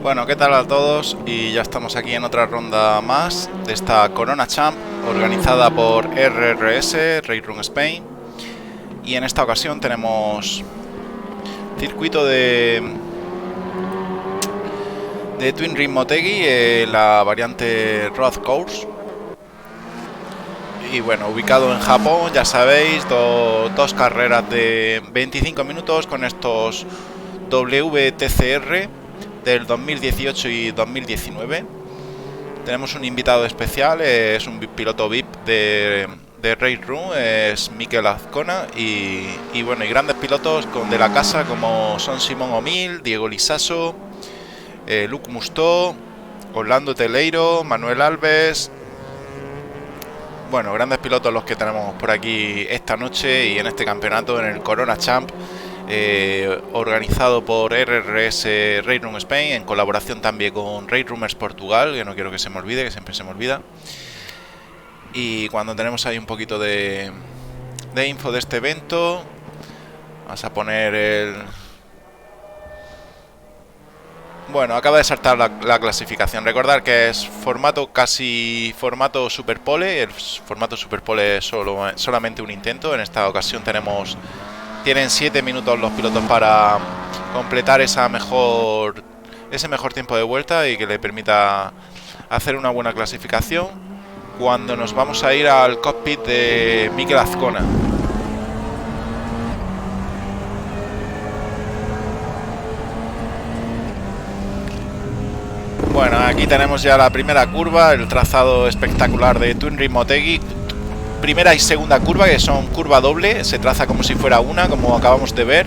Bueno, ¿qué tal a todos? Y ya estamos aquí en otra ronda más de esta Corona Champ organizada por RRS, Race Room Spain. Y en esta ocasión tenemos circuito de Twin Ring Motegi, la variante Road Course. Y bueno, ubicado en Japón, ya sabéis, dos carreras de 25 minutos con estos WTCR del 2018 y 2019. Tenemos un invitado especial, es un piloto VIP de Race Room, es Mikel Azcona y bueno, y grandes pilotos de la casa como son Simón O'Mill, Diego Lisaso, Luc Mustó, Orlando Teleiro, Manuel Alves. Bueno, grandes pilotos los que tenemos por aquí esta noche y en este campeonato, en el Corona Champ, organizado por RRS Race Room Spain, en colaboración también con Race Roomers Portugal, que no quiero que se me olvide, que siempre se me olvida. Y cuando tenemos ahí un poquito de info de este evento, vamos a poner el... Bueno, acaba de saltar la clasificación. Recordar que es formato Superpole. El formato Superpole es solamente un intento. En esta ocasión tienen 7 minutos los pilotos para completar ese mejor tiempo de vuelta y que le permita hacer una buena clasificación. Cuando nos vamos a ir al cockpit de Mikel Azcona. Bueno, aquí tenemos ya la primera curva, el trazado espectacular de Twin Ring Motegi. Primera y segunda curva, que son curva doble, se traza como si fuera una, como acabamos de ver.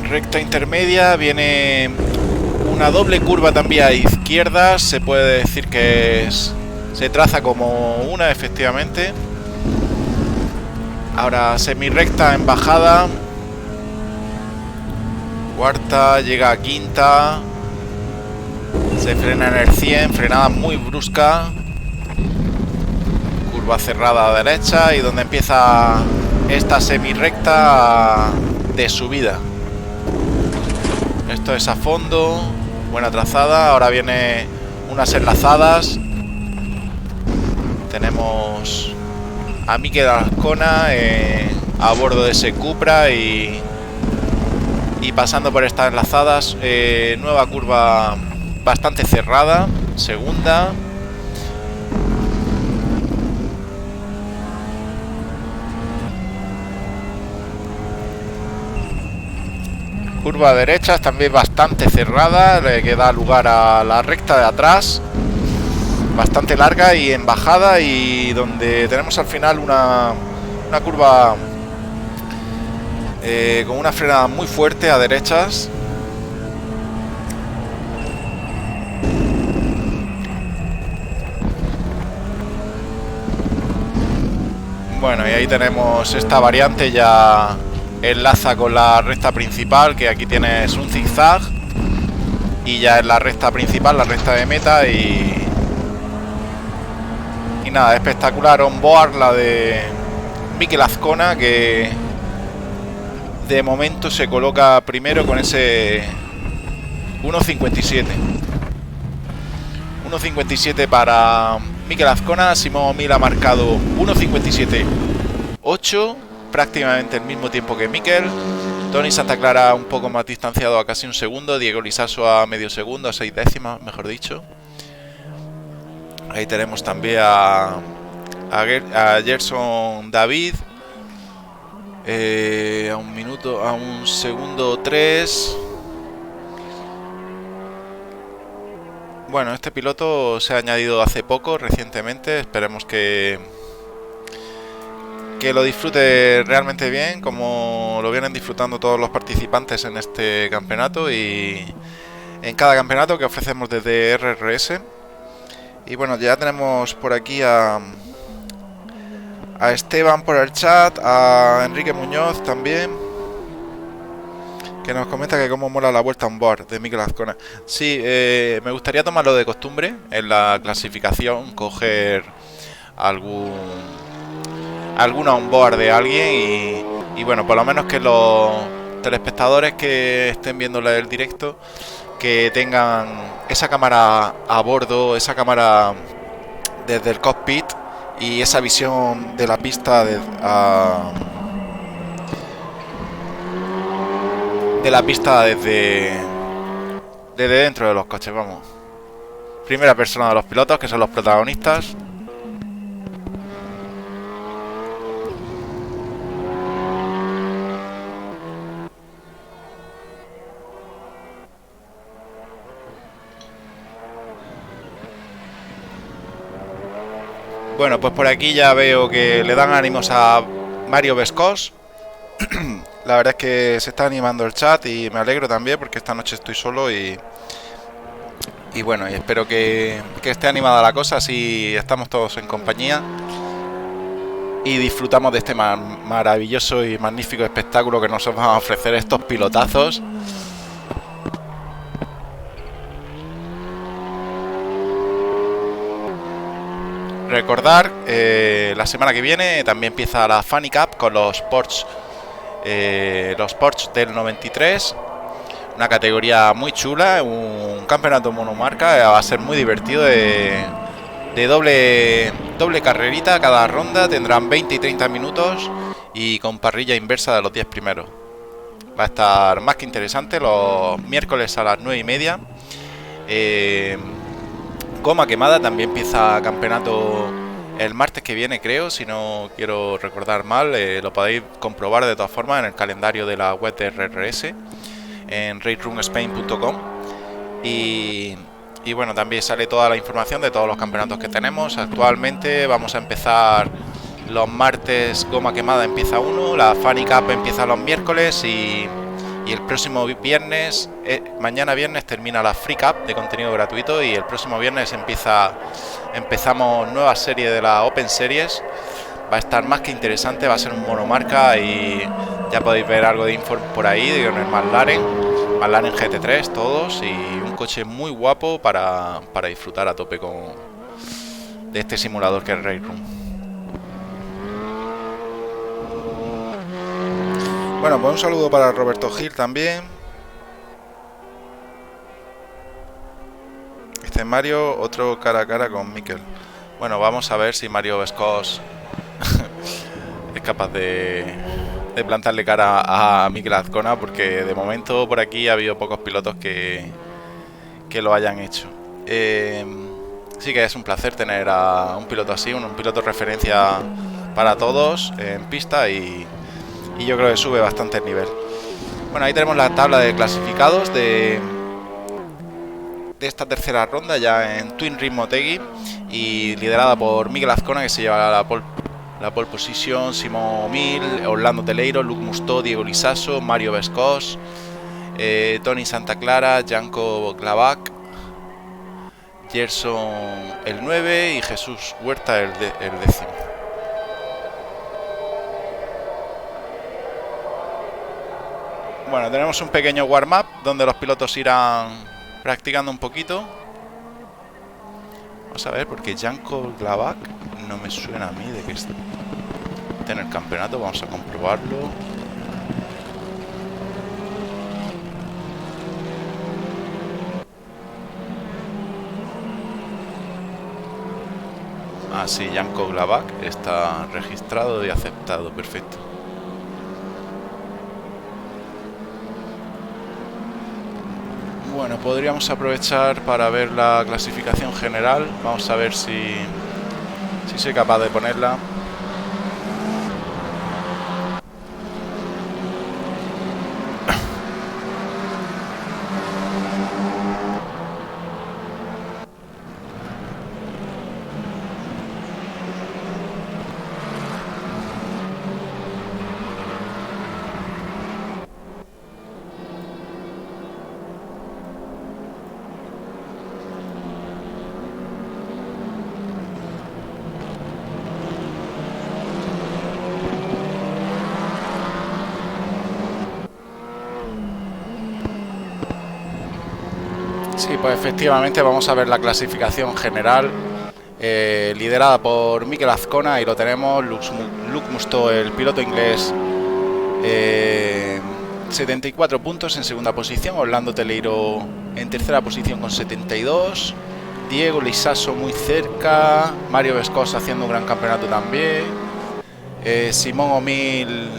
Recta intermedia, viene una doble curva también a izquierdas, se puede decir que se traza como una, efectivamente. Ahora semi-recta en bajada. Cuarta, llega a quinta. Se frena en el 100, frenada muy brusca. Curva cerrada a derecha y donde empieza esta semi-recta de subida. Esto es a fondo, buena trazada. Ahora viene unas enlazadas. Tenemos a Mikel Azcona a bordo de ese Cupra y pasando por estas enlazadas. Nueva curva bastante cerrada, segunda. Curva derecha también bastante cerrada, que da lugar a la recta de atrás, bastante larga y en bajada, y donde tenemos al final una curva con una frenada muy fuerte a derechas. Bueno, y ahí tenemos esta variante, ya enlaza con la recta principal, que aquí tienes un zigzag y ya es la recta principal, la recta de meta, y nada, espectacular on board la de Mikel Azcona, que de momento se coloca primero con ese 1.57. 1.57 para Mikel Azcona. Simón O'Mill ha marcado 1.57.8, prácticamente el mismo tiempo que Mikel. Tony Santa Clara un poco más distanciado, a casi un segundo. Diego Lisaso a medio segundo, a 6 décimas, mejor dicho. Ahí tenemos también a Gerson David, a un segundo 3. Bueno, este piloto se ha añadido hace poco, recientemente. Esperemos que lo disfrute realmente bien, como lo vienen disfrutando todos los participantes en este campeonato y en cada campeonato que ofrecemos desde RRS. Y bueno, ya tenemos por aquí a Esteban por el chat, a Enrique Muñoz también, que nos comenta que cómo mola la vuelta on board de Mikel Azcona. Sí, me gustaría tomarlo de costumbre en la clasificación, coger alguna on board de alguien y bueno, por lo menos que telespectadores que estén viendo el directo, que tengan esa cámara a bordo, esa cámara desde el cockpit y esa visión de la pista de la pista desde dentro de los coches, vamos. Primera persona de los pilotos, que son los protagonistas. Bueno, pues por aquí ya veo que le dan ánimos a Mario Vescos. La verdad es que se está animando el chat y me alegro también porque esta noche estoy solo y bueno, y espero que esté animada la cosa, así estamos todos en compañía y disfrutamos de este maravilloso y magnífico espectáculo que nos van a ofrecer estos pilotazos. Recordar, la semana que viene también empieza la Funny Cup con los Porsche del 93, una categoría muy chula, un campeonato monomarca, va a ser muy divertido, de doble carrerita cada ronda, tendrán 20 y 30 minutos y con parrilla inversa de los 10 primeros. Va a estar más que interesante los miércoles a las 9:30. Goma quemada también empieza campeonato el martes que viene, creo, si no quiero recordar mal. Lo podéis comprobar de todas formas en el calendario de la web de RRS en raceroomspain.com y bueno, también sale toda la información de todos los campeonatos que tenemos. Actualmente vamos a empezar los martes, goma quemada empieza uno, la Funny Cup empieza los miércoles y el próximo viernes, mañana viernes termina la Free Cup de contenido gratuito y el próximo viernes empezamos nueva serie de la Open Series. Va a estar más que interesante, va a ser un monomarca y ya podéis ver algo de info por ahí de el McLaren GT3 todos y un coche muy guapo para disfrutar a tope de este simulador que es Race Room. Bueno, pues un saludo para Roberto Gil también. Dice Mario, otro cara a cara con Mikel. Bueno, vamos a ver si Mario Vescos es capaz de plantarle cara a Mikel Azcona, porque de momento por aquí ha habido pocos pilotos que lo hayan hecho. Sí que es un placer tener a un piloto así, un piloto referencia para todos en pista y yo creo que sube bastante el nivel. Bueno, ahí tenemos la tabla de clasificados de esta tercera ronda ya en Twin Rim Motegi y liderada por Mikel Azcona, que se lleva la pole position, Simón Mil, Orlando Teleiro, Luc Mustó, Diego Lisaso, Mario Vescos, Tony Santa Clara, Janko Glavac, Gerson el 9 y Jesús Huerta el 10º. Bueno, tenemos un pequeño warm-up donde los pilotos irán practicando un poquito. Vamos a ver, porque Janko Glavac no me suena a mí de que esté en el campeonato. Vamos a comprobarlo. Ah, sí, Janko Glavac está registrado y aceptado, perfecto. Bueno, podríamos aprovechar para ver la clasificación general. Vamos a ver si soy capaz de ponerla. Sí, pues efectivamente vamos a ver la clasificación general, liderada por Mikel Azcona, y lo tenemos, Luc Mustó, el piloto inglés, 74 puntos en segunda posición. Orlando Teleiro en tercera posición con 72. Diego Lisaso muy cerca. Mario Vescosa haciendo un gran campeonato también. Simón Omil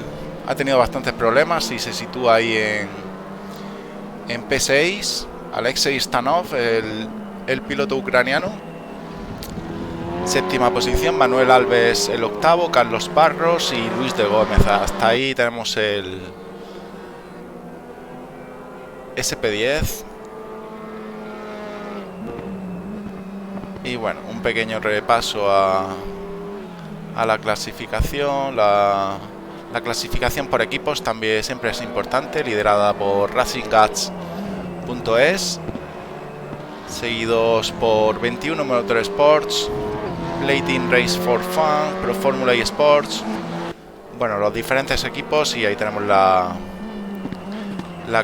ha tenido bastantes problemas y se sitúa ahí en P6. Alexei Stanov, el piloto ucraniano, séptima posición. Manuel Alves el octavo. Carlos Barros y Luis de Gómez. Hasta ahí tenemos el SP10. Y bueno, un pequeño repaso a la clasificación. La clasificación por equipos también siempre es importante, liderada por RacingGuts.es, seguidos por 21 Motorsports, Plating Race for Fun, Pro Formula eSports. Bueno, los diferentes equipos, y ahí tenemos la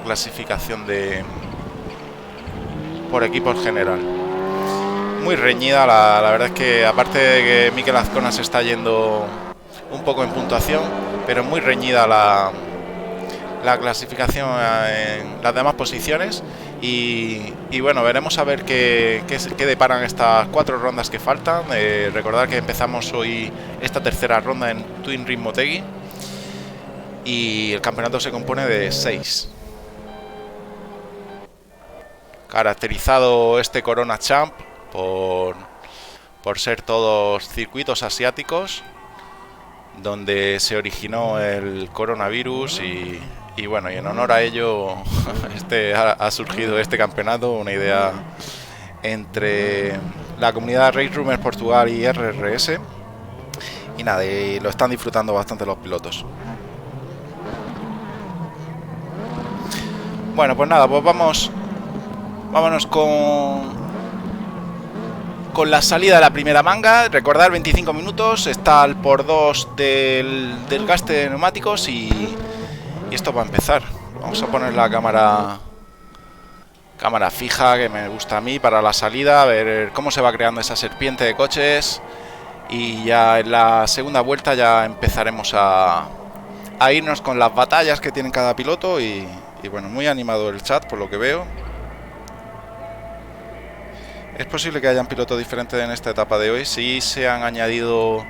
clasificación por equipos general. Muy reñida, la verdad es que, aparte de que Mikel Azcona se está yendo un poco en puntuación, pero muy reñida la clasificación en las demás posiciones. Y bueno, veremos a ver qué deparan estas 4 rondas que faltan. Recordad que empezamos hoy esta tercera ronda en Twin Ring Motegi y el campeonato se compone de 6. Caracterizado este Corona Champ por ser todos circuitos asiáticos, donde se originó el coronavirus y bueno, y en honor a ello ha surgido este campeonato, una idea entre la comunidad Race Rumors Portugal y RRS, y nada, y lo están disfrutando bastante los pilotos. Bueno, pues nada, pues vámonos con la salida de la primera manga. Recordar, 25 minutos, está al por 2 del gaste de neumáticos y esto va a empezar. Vamos a poner la cámara fija, que me gusta a mí, para la salida, a ver cómo se va creando esa serpiente de coches, y ya en la segunda vuelta ya empezaremos a irnos con las batallas que tiene cada piloto. Y bueno, muy animado el chat por lo que veo. Es posible que hayan pilotos diferentes en esta etapa de hoy. Sí, se han añadido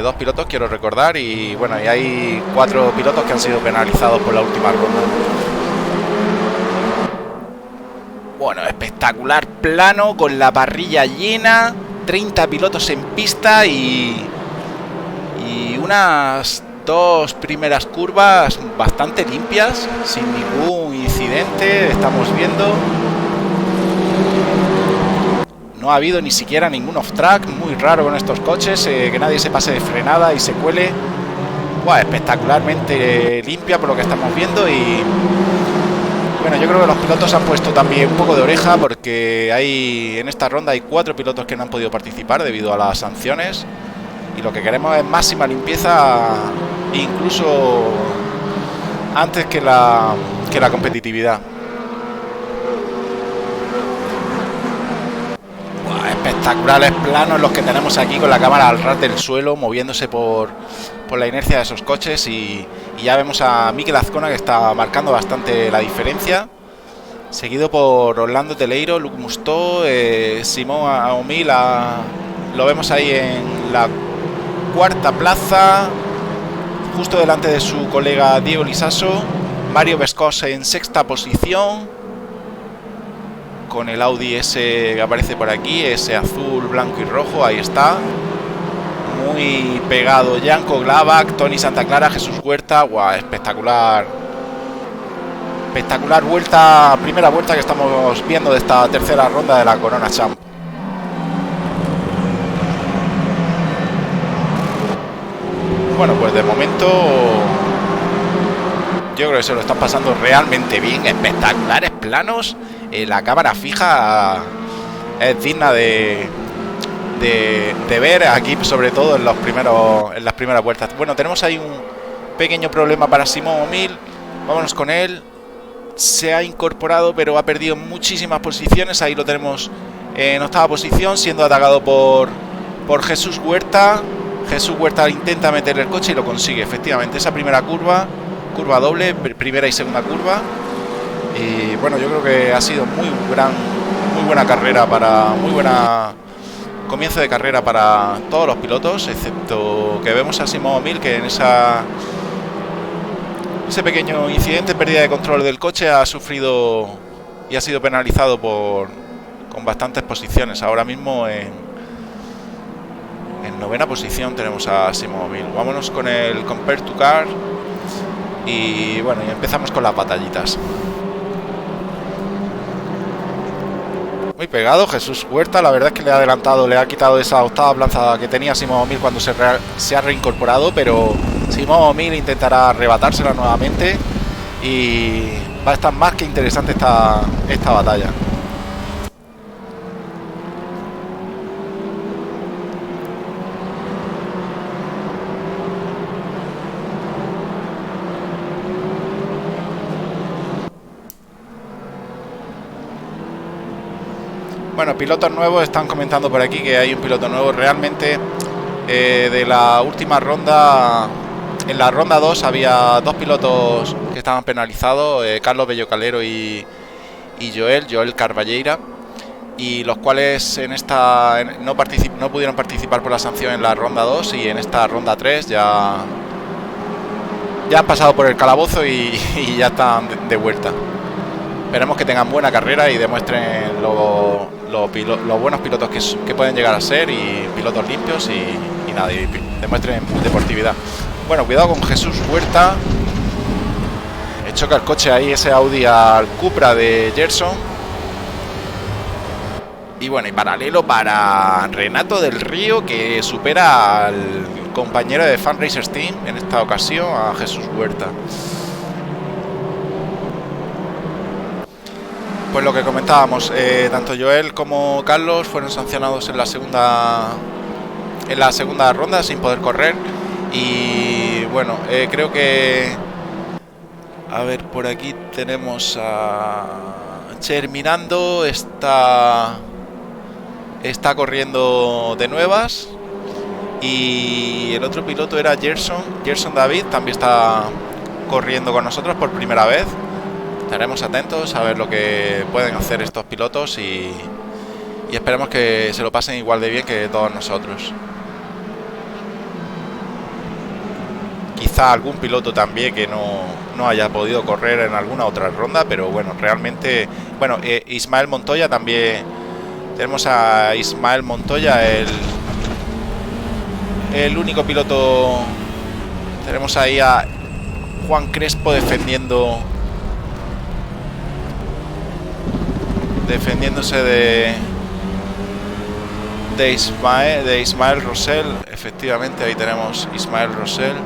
2 pilotos, quiero recordar, y bueno, y hay 4 pilotos que han sido penalizados por la última ronda. Bueno, espectacular plano con la parrilla llena, 30 pilotos en pista y unas 2 primeras curvas bastante limpias, sin ningún incidente. Estamos viendo, no ha habido ni siquiera ningún off-track, muy raro con estos coches, que nadie se pase de frenada y se cuele. Buah, espectacularmente limpia por lo que estamos viendo. Y bueno, yo creo que los pilotos han puesto también un poco de oreja, porque en esta ronda hay 4 pilotos que no han podido participar debido a las sanciones, y lo que queremos es máxima limpieza, incluso antes que la competitividad. Espectaculares planos los que tenemos aquí, con la cámara al ras del suelo, moviéndose por la inercia de esos coches, y ya vemos a Mikel Azcona, que está marcando bastante la diferencia, seguido por Orlando Teleiro, Luc Mustó, Simón Omil, lo vemos ahí en la cuarta plaza, justo delante de su colega Diego Lisaso. Mario Vescosa en sexta posición, con el Audi ese que aparece por aquí, ese azul, blanco y rojo, ahí está. Muy pegado Janko Glavak, Tony Santa Clara, Jesús Huerta. Guau, espectacular. Espectacular vuelta, primera vuelta que estamos viendo de esta tercera ronda de la Corona Champ. Bueno, pues de momento yo creo que se lo están pasando realmente bien. Espectaculares planos. La cámara fija es digna de ver aquí, sobre todo en las primeras vueltas. Bueno, tenemos ahí un pequeño problema para Simón Omil. Vámonos con él. Se ha incorporado, pero ha perdido muchísimas posiciones. Ahí lo tenemos en octava posición, siendo atacado por Jesús Huerta. Jesús Huerta intenta meter el coche y lo consigue. Efectivamente, esa primera curva curva doble, primera y segunda curva. Y bueno, yo creo que ha sido muy buena carrera, muy buena comienzo de carrera para todos los pilotos, excepto que vemos a Simón O'Mill, que en ese pequeño incidente, pérdida de control del coche, ha sufrido y ha sido penalizado con bastantes posiciones. Ahora mismo en novena posición tenemos a Simón O'Mill. Vámonos con el Compare to Car y bueno, y empezamos con las batallitas. Muy pegado Jesús Huerta, la verdad es que le ha adelantado, le ha quitado esa octava plaza que tenía Simón O'Mill cuando se ha reincorporado, pero Simón O'Mill intentará arrebatársela nuevamente y va a estar más que interesante esta batalla. Bueno, pilotos nuevos, están comentando por aquí que hay un piloto nuevo. Realmente de la última ronda, en la ronda 2 había dos pilotos que estaban penalizados, Carlos Bello Calero y Joel Carballeira, y los cuales no pudieron participar por la sanción en la ronda 2 y en esta ronda 3 ya han pasado por el calabozo y ya están de vuelta. Esperemos que tengan buena carrera y demuestren los buenos pilotos que pueden llegar a ser, y pilotos limpios y nada, y demuestren deportividad. Bueno, cuidado con Jesús Huerta. Choca el coche ahí, ese Audi al Cupra de Gerson. Y bueno, y paralelo para Renato del Río, que supera al compañero de Fan Racers Team en esta ocasión, a Jesús Huerta. Pues lo que comentábamos, tanto Joel como Carlos fueron sancionados en la segunda ronda sin poder correr. Y bueno, creo que, a ver, por aquí tenemos a Terminando, está corriendo de nuevas, y el otro piloto era Gerson David, también está corriendo con nosotros por primera vez. Estaremos atentos a ver lo que pueden hacer estos pilotos y esperemos que se lo pasen igual de bien que todos nosotros. Quizá algún piloto también que no haya podido correr en alguna otra ronda, pero bueno, realmente, bueno, Ismael Montoya también, tenemos a Ismael Montoya, el único piloto. Tenemos ahí a Juan Crespo defendiéndose de Ismael Rosell. Efectivamente, ahí tenemos Ismael Rosell.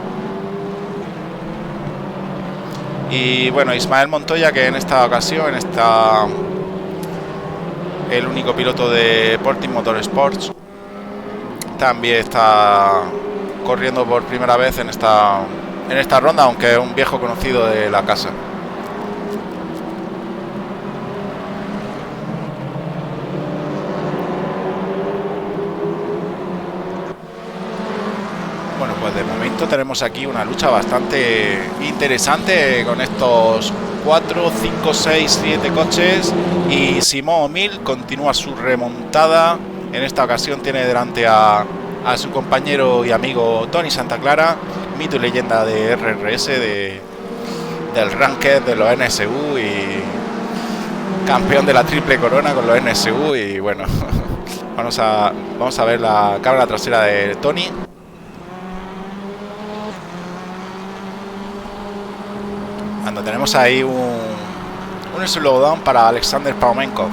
Y bueno, Ismael Montoya, que en esta ocasión el único piloto de Porting Motorsports, también está corriendo por primera vez en esta ronda, aunque es un viejo conocido de la casa. Bueno, pues de momento tenemos aquí una lucha bastante interesante con estos 4, 5, 6, 7 coches, y Simón O'Mill continúa su remontada. En esta ocasión tiene delante a su compañero y amigo Tony Santaclara, mito y leyenda de RRS, del Ranked, de los NSU, y campeón de la triple corona con los NSU. Y bueno, vamos a ver la cámara trasera de Tony. Cuando tenemos ahí un slowdown para Alexander Paumenkov.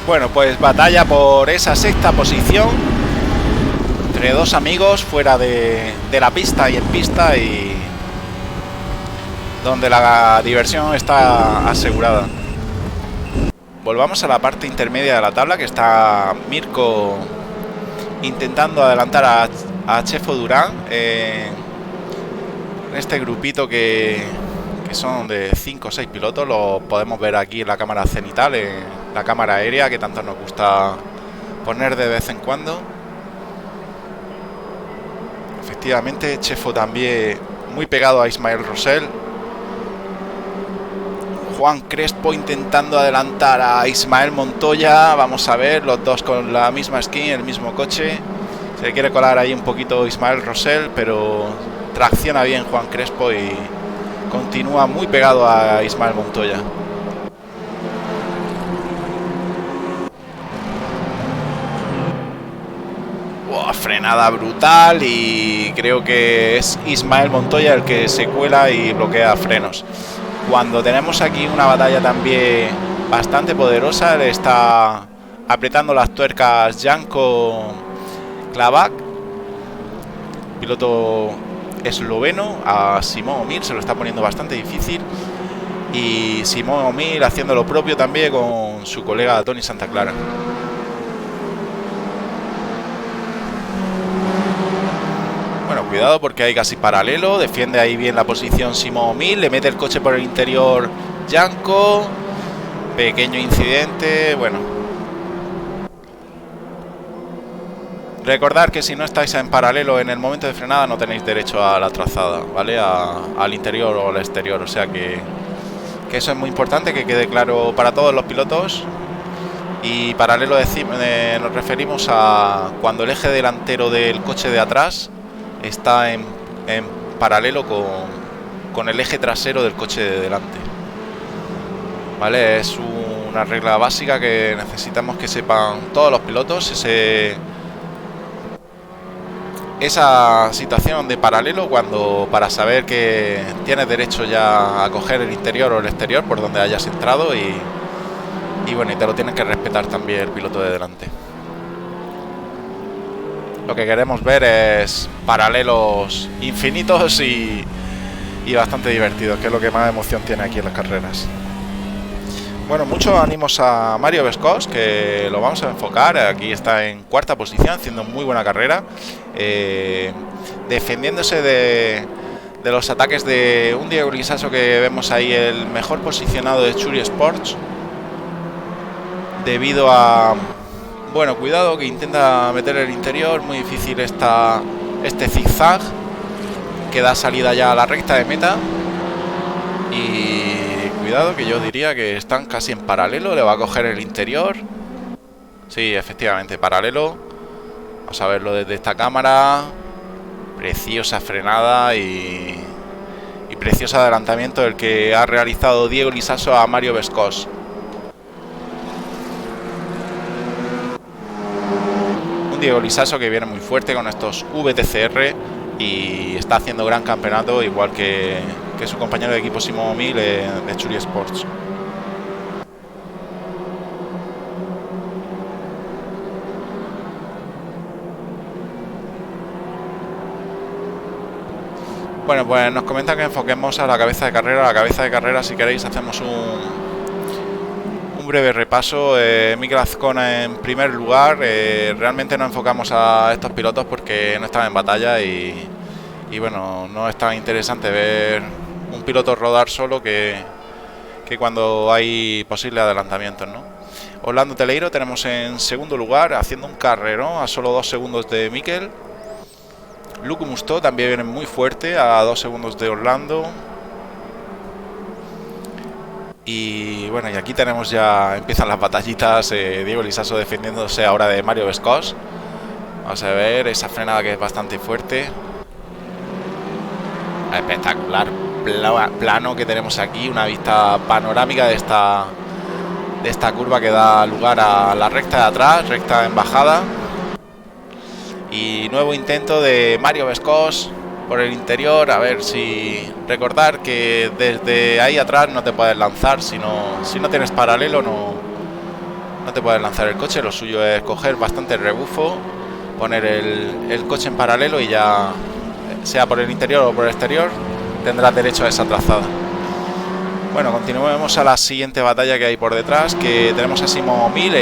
Bueno, pues batalla por esa sexta posición entre dos amigos fuera de la pista y en pista, y donde la diversión está asegurada. Volvamos a la parte intermedia de la tabla, que está Mirko intentando adelantar a Chefo Durán en este grupito que son de 5 o 6 pilotos. Lo podemos ver aquí en la cámara cenital, la cámara aérea que tanto nos gusta poner de vez en cuando. Efectivamente, Chefo también muy pegado a Ismael Rosell. Juan Crespo intentando adelantar a Ismael Montoya. Vamos a ver, los dos con la misma skin, el mismo coche. Se quiere colar ahí un poquito Ismael Rosell, pero tracciona bien Juan Crespo y continúa muy pegado a Ismael Montoya. Frenada brutal y creo que es Ismael Montoya el que se cuela y bloquea frenos. Cuando tenemos aquí una batalla también bastante poderosa, le está apretando las tuercas Janko Klavak, piloto esloveno. A Simón Omil se lo está poniendo bastante difícil y Simón Omil haciendo lo propio también con su colega Tony Santa Clara. Bueno, cuidado porque hay casi paralelo. Defiende ahí bien la posición Simón Omil. Le mete el coche por el interior Janko. Pequeño incidente. Bueno, recordar que si no estáis en paralelo en el momento de frenada no tenéis derecho a la trazada, ¿vale? Al interior o al exterior. O sea que eso es muy importante que quede claro para todos los pilotos. Y paralelo nos referimos a cuando el eje delantero del coche de atrás está en paralelo con el eje trasero del coche de delante, ¿vale? Es una regla básica que necesitamos que sepan todos los pilotos, esa situación de paralelo para saber que tienes derecho ya a coger el interior o el exterior por donde hayas entrado y bueno, y te lo tienes que respetar también el piloto de delante. Lo que queremos ver es paralelos infinitos y bastante divertidos, que es lo que más emoción tiene aquí en las carreras. Bueno, muchos ánimos a Mario Vescos, que lo vamos a enfocar. Aquí está en cuarta posición, haciendo muy buena carrera, defendiéndose de los ataques de un Diego Lisaso que vemos ahí, el mejor posicionado de Churi Sports, debido a... Bueno, cuidado que intenta meter el interior, muy difícil este zigzag que da salida ya a la recta de meta. Y cuidado que yo diría que están casi en paralelo, le va a coger el interior. Sí, efectivamente, paralelo. Vamos a verlo desde esta cámara. Preciosa frenada y precioso adelantamiento el que ha realizado Diego Lisaso a Mario Vescos. Diego Lisaso que viene muy fuerte con estos VTCR y está haciendo gran campeonato, igual que su compañero de equipo Simón Omil de Churi Sports. Bueno, pues nos comentan que enfoquemos a la cabeza de carrera. La cabeza de carrera, si queréis, hacemos un breve repaso. Mikel Azcona en primer lugar. Realmente no enfocamos a estos pilotos porque no estaban en batalla y bueno, no es tan interesante ver un piloto rodar solo que cuando hay posibles adelantamientos, ¿no? Orlando Teleiro tenemos en segundo lugar, haciendo un carrerón a solo 2 segundos de Mikel. Luke Musto también viene muy fuerte a 2 segundos de Orlando. Y bueno, y aquí tenemos ya, empiezan las batallitas. Diego Lisaso defendiéndose ahora de Mario Vescos. Vamos a ver esa frenada que es bastante fuerte. Espectacular plano que tenemos aquí, una vista panorámica de esta curva que da lugar a la recta de atrás, recta en bajada. Y nuevo intento de Mario Vescos por el interior. A ver si recordar que desde ahí atrás no te puedes lanzar, si no tienes paralelo no te puedes lanzar el coche. Lo suyo es coger bastante rebufo, poner el coche en paralelo y ya, sea por el interior o por el exterior, tendrás derecho a esa trazada. Bueno, continuemos a la siguiente batalla que hay por detrás, que tenemos a Simón Omil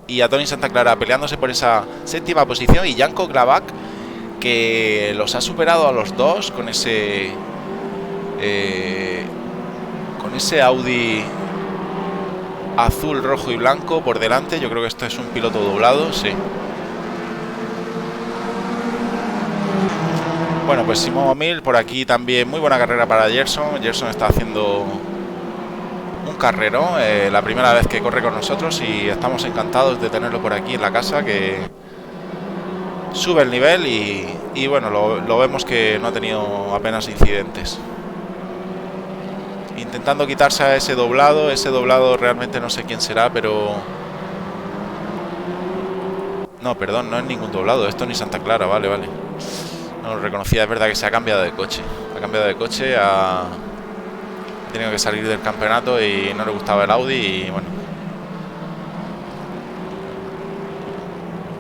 y a Tony Santa Clara peleándose por esa séptima posición, y Janko Klavak, que los ha superado a los dos con ese Audi azul, rojo y blanco por delante. Yo creo que esto es un piloto doblado, sí. Bueno, pues Simón Mil por aquí también, muy buena carrera para Gerson. Gerson está haciendo un carrero, la primera vez que corre con nosotros y estamos encantados de tenerlo por aquí en la casa, que sube el nivel y bueno, lo vemos que no ha tenido apenas incidentes. Intentando quitarse a ese doblado realmente no sé quién será, pero... No, perdón, no es ningún doblado, esto ni Santa Clara, vale. No lo reconocía, es verdad que se ha cambiado de coche. Ha tenido que salir del campeonato y no le gustaba el Audi y bueno.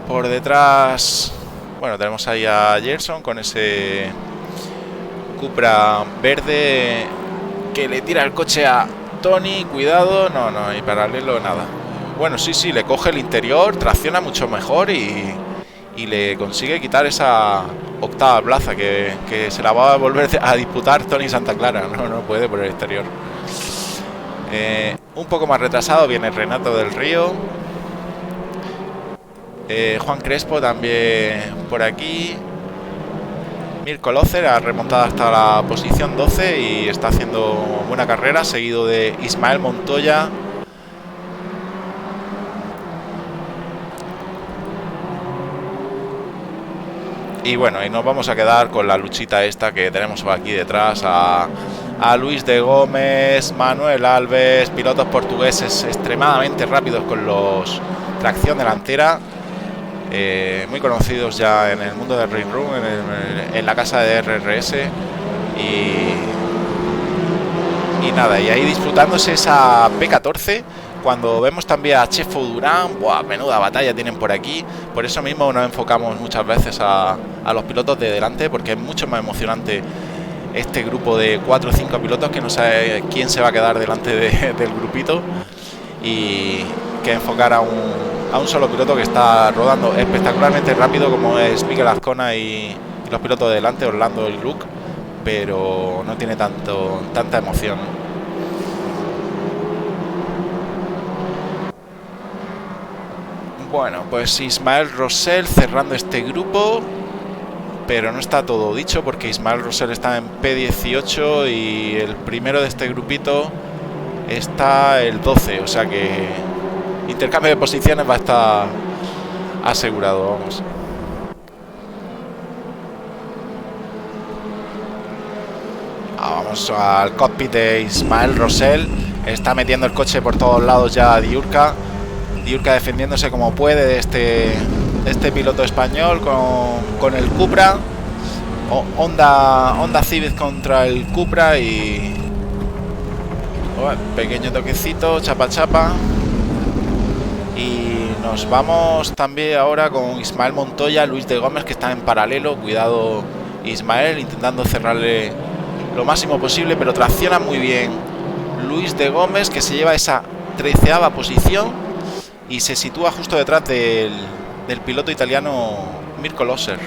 Por detrás, bueno, tenemos ahí a Gerson con ese Cupra verde que le tira el coche a Tony. Cuidado, no, y paralelo nada. Bueno, sí, le coge el interior, tracciona mucho mejor y le consigue quitar esa octava plaza que se la va a volver a disputar Tony Santa Clara. No puede por el exterior. Un poco más retrasado viene Renato del Río. Juan Crespo también por aquí. Mirko Lozer ha remontado hasta la posición 12 y está haciendo buena carrera, seguido de Ismael Montoya. Y bueno, y nos vamos a quedar con la luchita esta que tenemos aquí detrás a Luis de Gómez, Manuel Alves, pilotos portugueses extremadamente rápidos con los tracción delantera, muy conocidos ya en el mundo del Ring Room, en la casa de RRS y nada, y ahí disfrutándose esa P14. Cuando vemos también a Chefo Durán, ¡buah! Menuda batalla tienen por aquí. Por eso mismo nos enfocamos muchas veces a los pilotos de delante, porque es mucho más emocionante este grupo de 4 o 5 pilotos que no sabe quién se va a quedar delante del grupito, y que enfocar a un solo piloto que está rodando espectacularmente rápido, como es Mikel Azcona y los pilotos de delante, Orlando y Luke, pero no tiene tanta emoción. Bueno, pues Ismael Rosell cerrando este grupo, pero no está todo dicho porque Ismael Rosell está en P18 y el primero de este grupito está el 12, o sea que intercambio de posiciones va a estar asegurado, vamos. Vamos al cockpit de Ismael Rosell, está metiendo el coche por todos lados ya a Diurka defendiéndose como puede de este piloto español con el Cupra. Honda Civic contra el Cupra y pequeño toquecito, chapa. Y nos vamos también ahora con Ismael Montoya, Luis de Gómez, que están en paralelo. Cuidado Ismael, intentando cerrarle lo máximo posible, pero tracciona muy bien Luis de Gómez, que se lleva esa 13ª posición y se sitúa justo detrás del piloto italiano Mirko Lozer.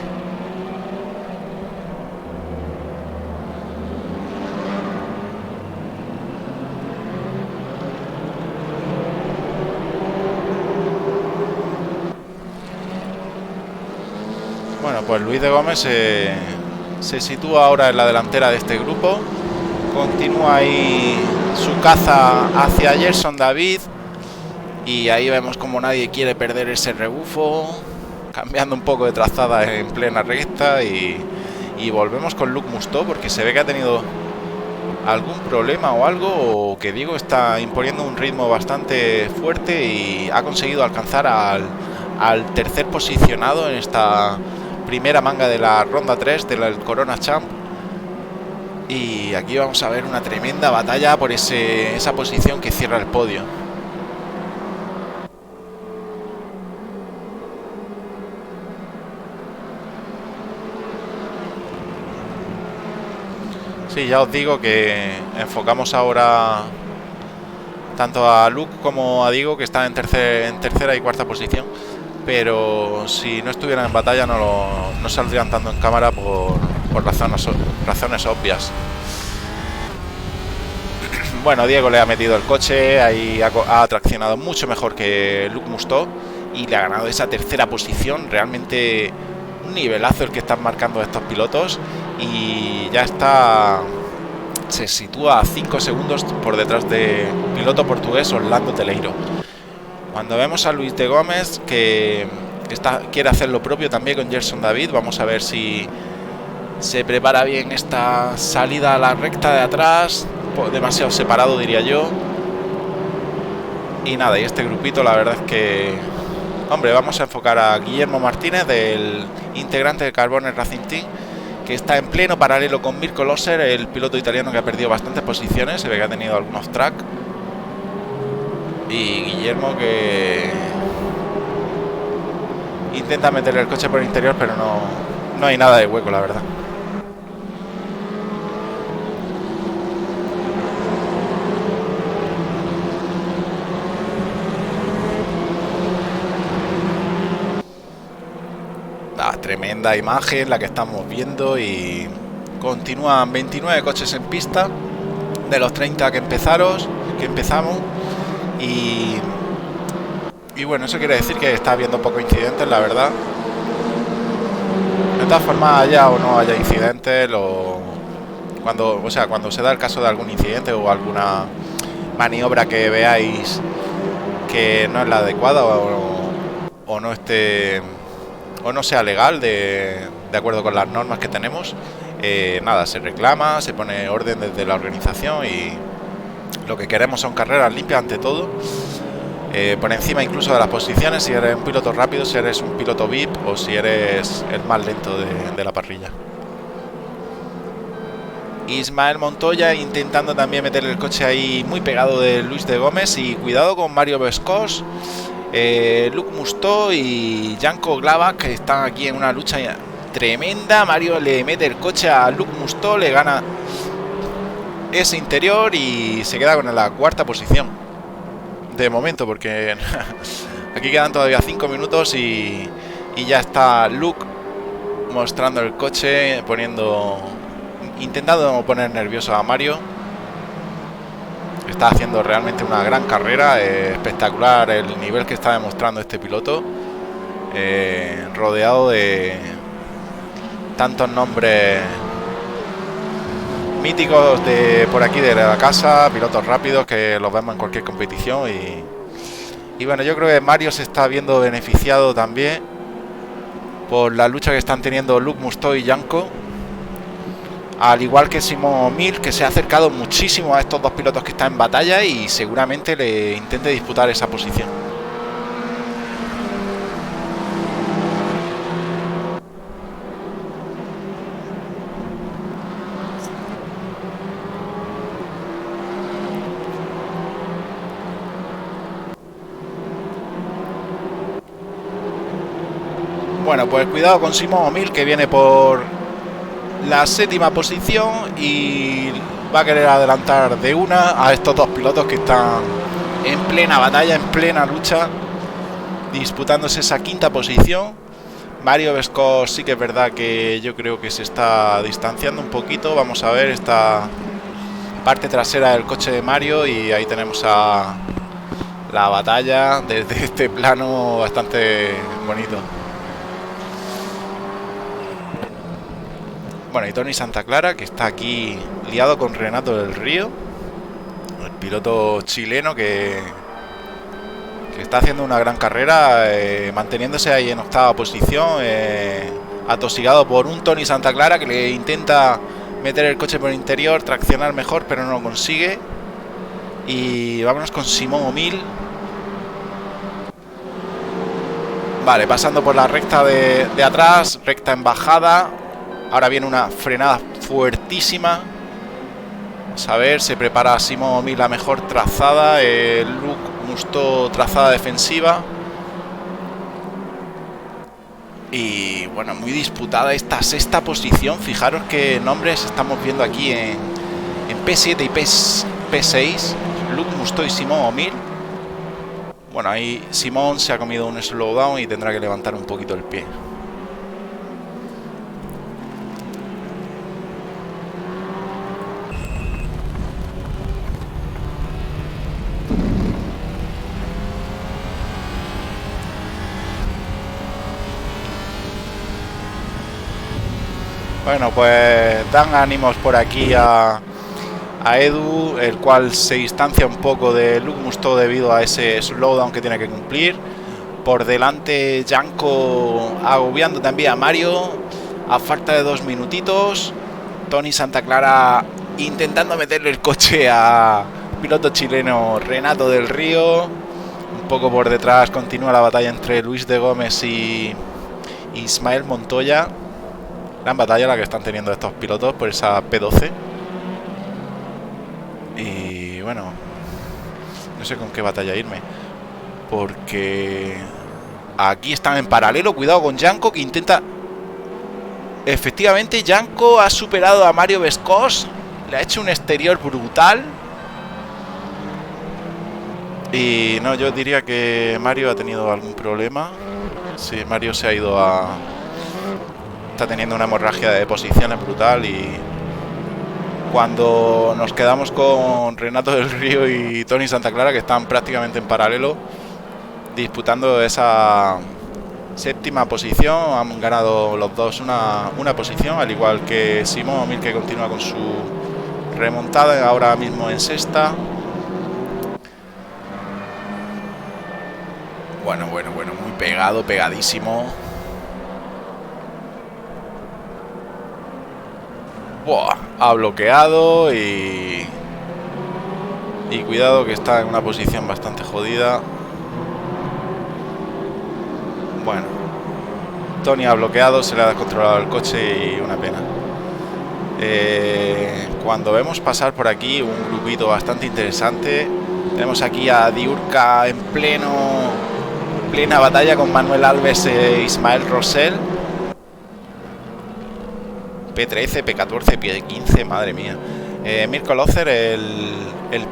Bueno, pues Luis de Gómez se sitúa ahora en la delantera de este grupo. Continúa ahí su caza hacia Gerson David. Y ahí vemos como nadie quiere perder ese rebufo, cambiando un poco de trazada en plena recta, y volvemos con Luke Musto, porque se ve que ha tenido algún problema o algo, o que Diego está imponiendo un ritmo bastante fuerte y ha conseguido alcanzar al tercer posicionado en esta primera manga de la ronda 3 del Corona Champ. Y aquí vamos a ver una tremenda batalla por esa posición que cierra el podio. Sí, ya os digo que enfocamos ahora tanto a Luke como a Diego, que están en tercera y cuarta posición, pero si no estuvieran en batalla no saldrían tanto en cámara por razones obvias. bueno, Diego le ha metido el coche, ahí ha traccionado mucho mejor que Luc Mousteau y le ha ganado esa tercera posición. Realmente un nivelazo el que están marcando estos pilotos y ya está, se sitúa a 5 segundos por detrás del piloto portugués Orlando Teleiro. Cuando vemos a Luis de Gómez que quiere hacer lo propio también con Gerson David, vamos a ver si se prepara bien esta salida a la recta de atrás, demasiado separado diría yo. Y nada, y este grupito la verdad es que, hombre, vamos a enfocar a Guillermo Martínez, del integrante de Carbone Racing Team, que está en pleno paralelo con Mirko Loser, el piloto italiano que ha perdido bastantes posiciones, se ve que ha tenido algunos track. Y Guillermo que intenta meter el coche por el interior, pero no hay nada de hueco, la verdad. Tremenda imagen la que estamos viendo y continúan 29 coches en pista de los 30 que empezamos y bueno, eso quiere decir que está habiendo pocos incidentes, la verdad. De todas formas, haya o no haya incidentes, cuando se da el caso de algún incidente o alguna maniobra que veáis que no es la adecuada o no esté o no sea legal de acuerdo con las normas que tenemos, nada, se reclama, se pone orden desde la organización y lo que queremos son carreras limpias ante todo, por encima incluso de las posiciones, si eres un piloto rápido, si eres un piloto VIP o si eres el más lento de la parrilla. Ismael Montoya intentando también meter el coche ahí muy pegado de Luis de Gómez y cuidado con Mario Vescos, Luc Mousteau y Janko Glavak, que están aquí en una lucha tremenda. Mario le mete el coche a Luc Mousteau, le gana ese interior y se queda con la cuarta posición de momento, porque aquí quedan todavía 5 minutos y ya está Luc mostrando el coche, intentando poner nervioso a Mario. Está haciendo realmente una gran carrera, espectacular el nivel que está demostrando este piloto, rodeado de tantos nombres míticos de por aquí de la casa, pilotos rápidos que los vemos en cualquier competición y bueno, yo creo que Mario se está viendo beneficiado también por la lucha que están teniendo Luc Mousteau y Janko, al igual que Simon O'Mill, que se ha acercado muchísimo a estos dos pilotos que están en batalla y seguramente le intente disputar esa posición. Bueno, pues cuidado con Simon O'Mill, que viene por la séptima posición y va a querer adelantar de una a estos dos pilotos que están en plena batalla, en plena lucha, disputándose esa quinta posición. Mario Vescos sí que es verdad que yo creo que se está distanciando un poquito. Vamos a ver esta parte trasera del coche de Mario y ahí tenemos a la batalla desde este plano bastante bonito. Bueno, y Tony Santaclara, que está aquí liado con Renato del Río, el piloto chileno que está haciendo una gran carrera, manteniéndose ahí en octava posición, atosigado por un Tony Santaclara que le intenta meter el coche por el interior, traccionar mejor, pero no lo consigue. Y vámonos con Simon O'Mill. Vale, pasando por la recta de atrás, recta en bajada. Ahora viene una frenada fuertísima. Vamos a ver, se prepara Simon O'Mill la mejor trazada, Luc Mousteau trazada defensiva. Y bueno, muy disputada esta sexta posición. Fijaros qué nombres estamos viendo aquí en P7 y P6. Luc Mousteau y Simon O'Mill. Bueno, ahí Simon se ha comido un slowdown y tendrá que levantar un poquito el pie. Bueno, pues dan ánimos por aquí a Edu, el cual se distancia un poco de Luke Musto debido a ese slowdown que tiene que cumplir. Por delante Janko agobiando también a Mario a falta de 2 minutitos. Tony Santa Clara intentando meterle el coche a piloto chileno Renato del Río. Un poco por detrás continúa la batalla entre Luis de Gómez y Ismael Montoya. Gran batalla la que están teniendo estos pilotos por esa P12. Y bueno, no sé con qué batalla irme, porque aquí están en paralelo. Cuidado con Janko, que intenta... Efectivamente, Janko ha superado a Mario Vescos. Le ha hecho un exterior brutal. Y no, yo diría que Mario ha tenido algún problema. Sí, Mario se ha ido a... Está teniendo una hemorragia de posiciones brutal. Y cuando nos quedamos con Renato del Río y Tony Santa Clara, que están prácticamente en paralelo, disputando esa séptima posición, han ganado los dos una posición, al igual que Simón O'Mill, que continúa con su remontada ahora mismo en sexta. Bueno, muy pegado, pegadísimo. Buah, ha bloqueado y cuidado que está en una posición bastante jodida. Bueno, Tony ha bloqueado, se le ha descontrolado el coche y una pena. Cuando vemos pasar por aquí un grupito bastante interesante, tenemos aquí a Diurca en plena batalla con Manuel Alves e Ismael Rosell. P13, P14, P15, madre mía. Mirko Lozer, el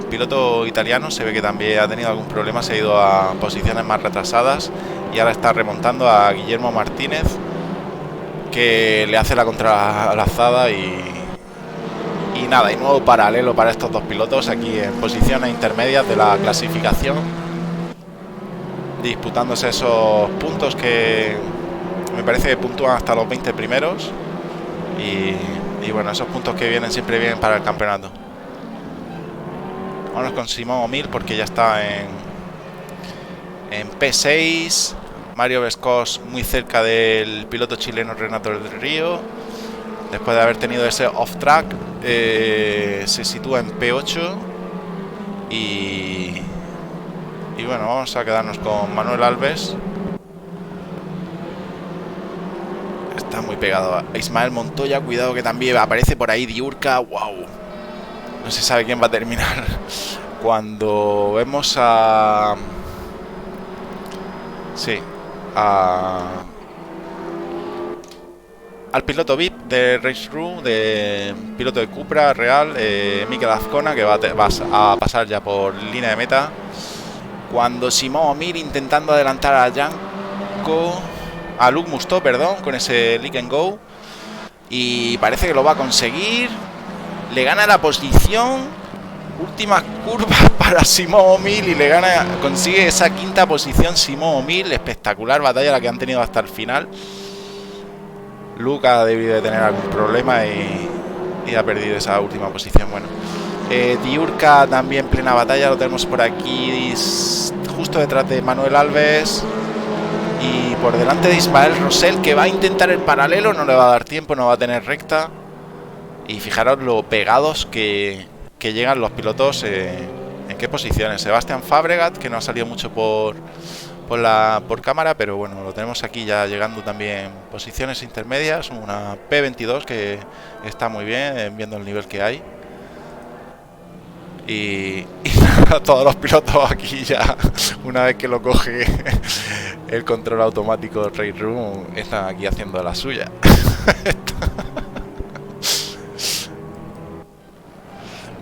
piloto italiano, se ve que también ha tenido algún problema, se ha ido a posiciones más retrasadas y ahora está remontando a Guillermo Martínez, que le hace la contralazada y nada, y nuevo paralelo para estos dos pilotos aquí en posiciones intermedias de la clasificación, disputándose esos puntos que me parece que puntúan hasta los 20 primeros. Y bueno, esos puntos que vienen siempre bien para el campeonato. Vámonos con Simón O'Mill porque ya está en P6. Mario Vescos muy cerca del piloto chileno Renato del Río. Después de haber tenido ese off-track, se sitúa en P8. Y bueno, vamos a quedarnos con Manuel Alves. Está muy pegado a Ismael Montoya. Cuidado que también aparece por ahí Diurca. Wow. No se sabe quién va a terminar. Cuando vemos a... Sí. Al piloto VIP de Race Room, de piloto de Cupra Real, Mikel Azcona, que va a pasar ya por línea de meta. Cuando Simón O'Mill intentando adelantar a Janko... A Luke Musto, perdón, con ese Lick and Go. Y parece que lo va a conseguir. Le gana la posición. Últimas curvas para Simón O'Mill y consigue esa quinta posición Simón O'Mill. Espectacular batalla la que han tenido hasta el final. Luke ha debido de tener algún problema y ha perdido esa última posición. Bueno, Diurca también plena batalla, lo tenemos por aquí justo detrás de Manuel Alves. Y por delante de Ismael Rosell, que va a intentar el paralelo, no le va a dar tiempo, no va a tener recta. Y fijaros lo pegados que llegan los pilotos, en qué posiciones. Sebastián Fabregat, que no ha salido mucho por cámara, pero bueno, lo tenemos aquí ya llegando también posiciones intermedias. Una P22 que está muy bien, viendo el nivel que hay. Y todos los pilotos aquí ya, una vez que lo coge el control automático del Race Room, están aquí haciendo la suya.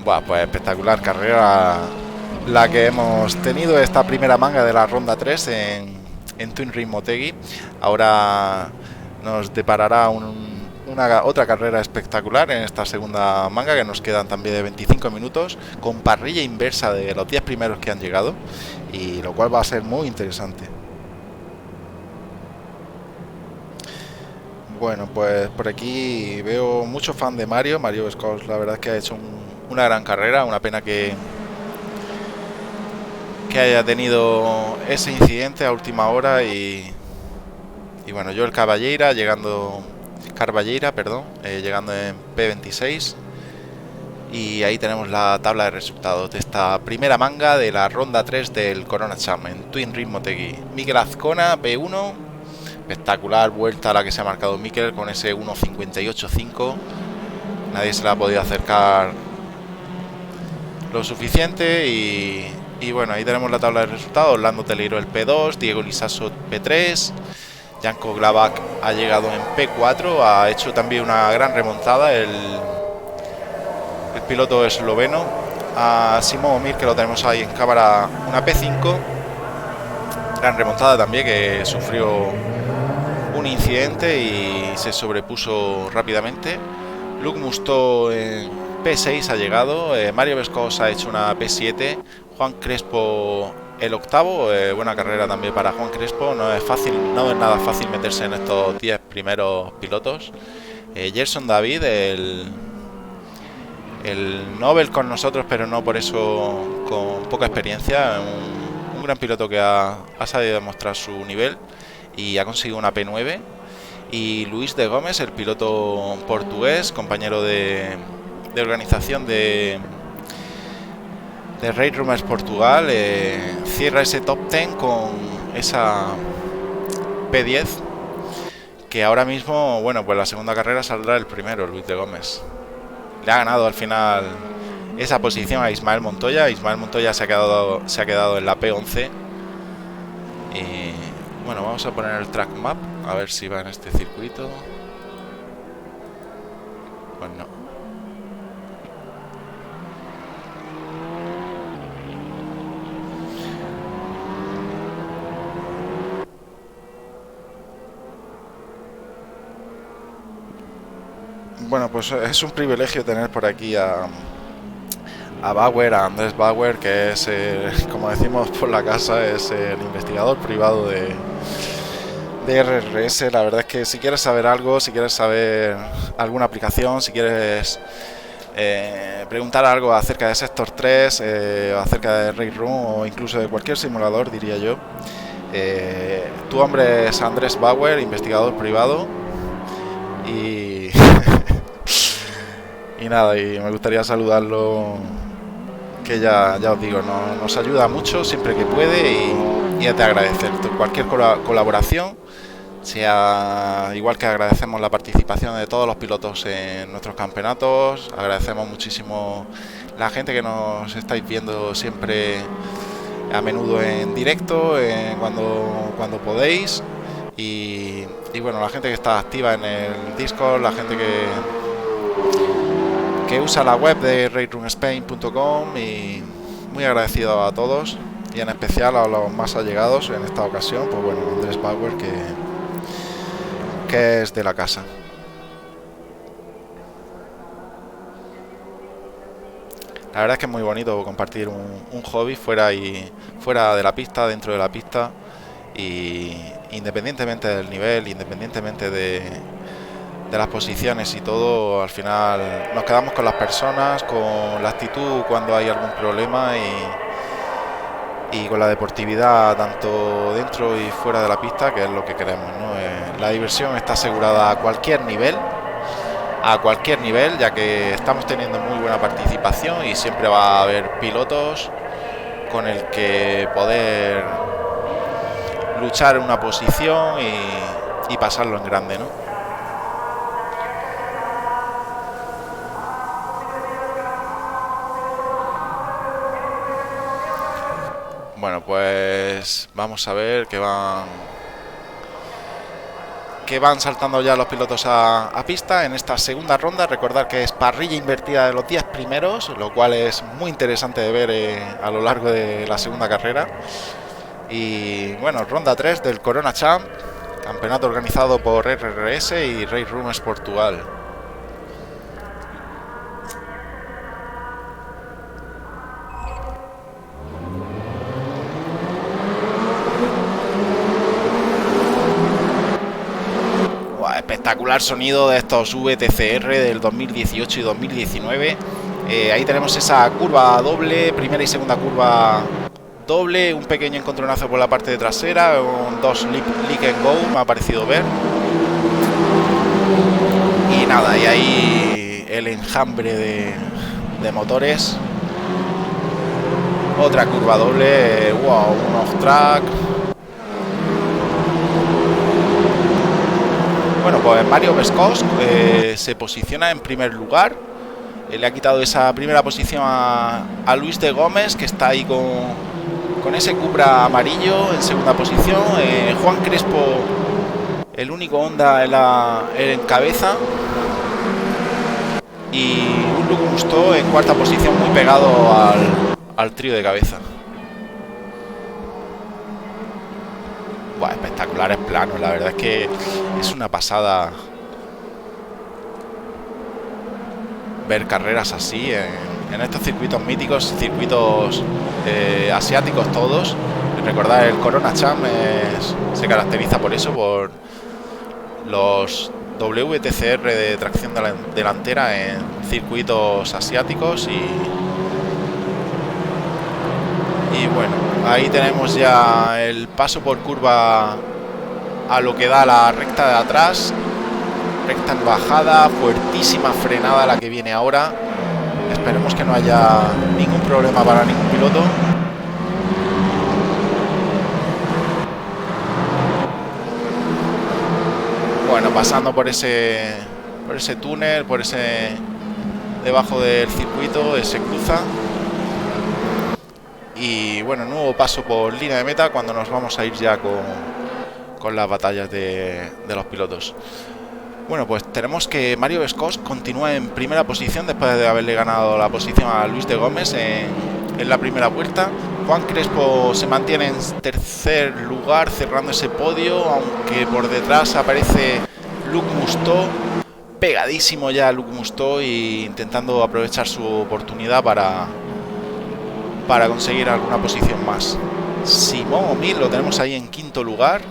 Buah, pues espectacular carrera la que hemos tenido, esta primera manga de la ronda 3 en Twin Ring Motegi. Ahora nos deparará otra carrera espectacular en esta segunda manga, que nos quedan también de 25 minutos, con parrilla inversa de los 10 primeros que han llegado, y lo cual va a ser muy interesante. Bueno, pues por aquí veo mucho fan de Mario. Mario Scott, la verdad es que ha hecho una gran carrera. Una pena que haya tenido ese incidente a última hora y bueno, yo el Carballeira, perdón, llegando en P26. Y ahí tenemos la tabla de resultados de esta primera manga de la ronda 3 del Corona Cham en Twin Rim Motegi. Mikel Azcona, P1, espectacular vuelta a la que se ha marcado Mikel con ese 1.58.5. Nadie se le ha podido acercar lo suficiente y bueno, ahí tenemos la tabla de resultados. Orlando Teleiro el P2, Diego Lisaso P3, Janko Glavak ha llegado en P4, ha hecho también una gran remontada el piloto esloveno. A Simón Mir, que lo tenemos ahí en cámara, una P5, gran remontada también, que sufrió un incidente y se sobrepuso rápidamente. Luke Musto en P6 ha llegado, Mario Vescos ha hecho una P7, Juan Crespo el octavo, buena carrera también para Juan Crespo. No es nada fácil meterse en estos 10 primeros pilotos. Gerson David, el Nobel con nosotros, pero no por eso con poca experiencia, un gran piloto que ha sabido demostrar su nivel y ha conseguido una P9. Y Luis de Gómez, el piloto portugués, compañero de organización de Race Rumors Portugal, cierra ese top 10 con esa P10, que ahora mismo, bueno, pues la segunda carrera saldrá el primero, Luis de Gómez. Le ha ganado al final esa posición a Ismael Montoya. Ismael Montoya se ha quedado en la P11. Y bueno, vamos a poner el track map a ver si va en este circuito. Pues no. Bueno, pues es un privilegio tener por aquí a Bauer, a Andrés Bauer, que es, como decimos por la casa, es el investigador privado de RRS. La verdad es que si quieres saber algo, si quieres saber alguna aplicación, si quieres preguntar algo acerca de Sector 3, acerca de Race Room o incluso de cualquier simulador, diría yo, tu hombre es Andrés Bauer, investigador privado. Y y nada, y me gustaría saludarlo, que ya os digo, nos ayuda mucho siempre que puede y es de agradecer cualquier colaboración, sea igual que agradecemos la participación de todos los pilotos en nuestros campeonatos. Agradecemos muchísimo la gente que nos estáis viendo siempre a menudo en directo, cuando podéis, y bueno, la gente que está activa en el Discord, la gente que usa la web de racerumspain.com, y muy agradecido a todos y en especial a los más allegados en esta ocasión, pues bueno, Andrés Bauer, que es de la casa. La verdad es que es muy bonito compartir un hobby fuera de la pista, dentro de la pista, y independientemente del nivel, independientemente de las posiciones y todo, al final nos quedamos con las personas, con la actitud cuando hay algún problema y con la deportividad tanto dentro y fuera de la pista, que es lo que queremos, ¿no? La diversión está asegurada a cualquier nivel, ya que estamos teniendo muy buena participación y siempre va a haber pilotos con el que poder luchar en una posición y pasarlo en grande, ¿no? Bueno, pues vamos a ver que van saltando ya los pilotos a pista en esta segunda ronda. Recordad que es parrilla invertida de los 10 primeros, lo cual es muy interesante de ver a lo largo de la segunda carrera. Y bueno, ronda 3 del Corona Champ, campeonato organizado por RRS y Race Rumors Portugal. espectacular sonido de estos VTCR del 2018 y 2019. Ahí tenemos esa curva doble, primera y segunda curva doble, un pequeño encontronazo por la parte trasera, un 2 lick and go, me ha parecido ver. Y nada, y ahí el enjambre de motores. Otra curva doble, wow, un off-track. Bueno, pues Mario Vescos se posiciona en primer lugar. Le ha quitado esa primera posición a Luis de Gómez, que está ahí con ese Cupra amarillo en segunda posición. Juan Crespo, el único Honda en cabeza. Y un Luke Musto en cuarta posición, muy pegado al trío de cabeza. Buah, espectaculares planos, la verdad es que es una pasada ver carreras así en estos circuitos míticos, circuitos asiáticos todos. Recordad, el Corona Champ se caracteriza por eso, por los WTCR de tracción delantera en circuitos asiáticos. Y bueno, ahí tenemos ya el paso por curva a lo que da la recta de atrás. Recta en bajada, fuertísima frenada la que viene ahora. Esperemos que no haya ningún problema para ningún piloto. Bueno, pasando por ese túnel, por ese debajo del circuito, se cruza. Y bueno, nuevo paso por línea de meta cuando nos vamos a ir ya con las batallas de los pilotos. Bueno, pues tenemos que Mario Vescos continúa en primera posición después de haberle ganado la posición a Luis de Gómez en la primera vuelta. Juan Crespo se mantiene en tercer lugar, cerrando ese podio, aunque por detrás aparece Luke Musto, pegadísimo ya a Luke Musto, e intentando aprovechar su oportunidad para conseguir alguna posición más. Simón O'Mill lo tenemos ahí en quinto lugar.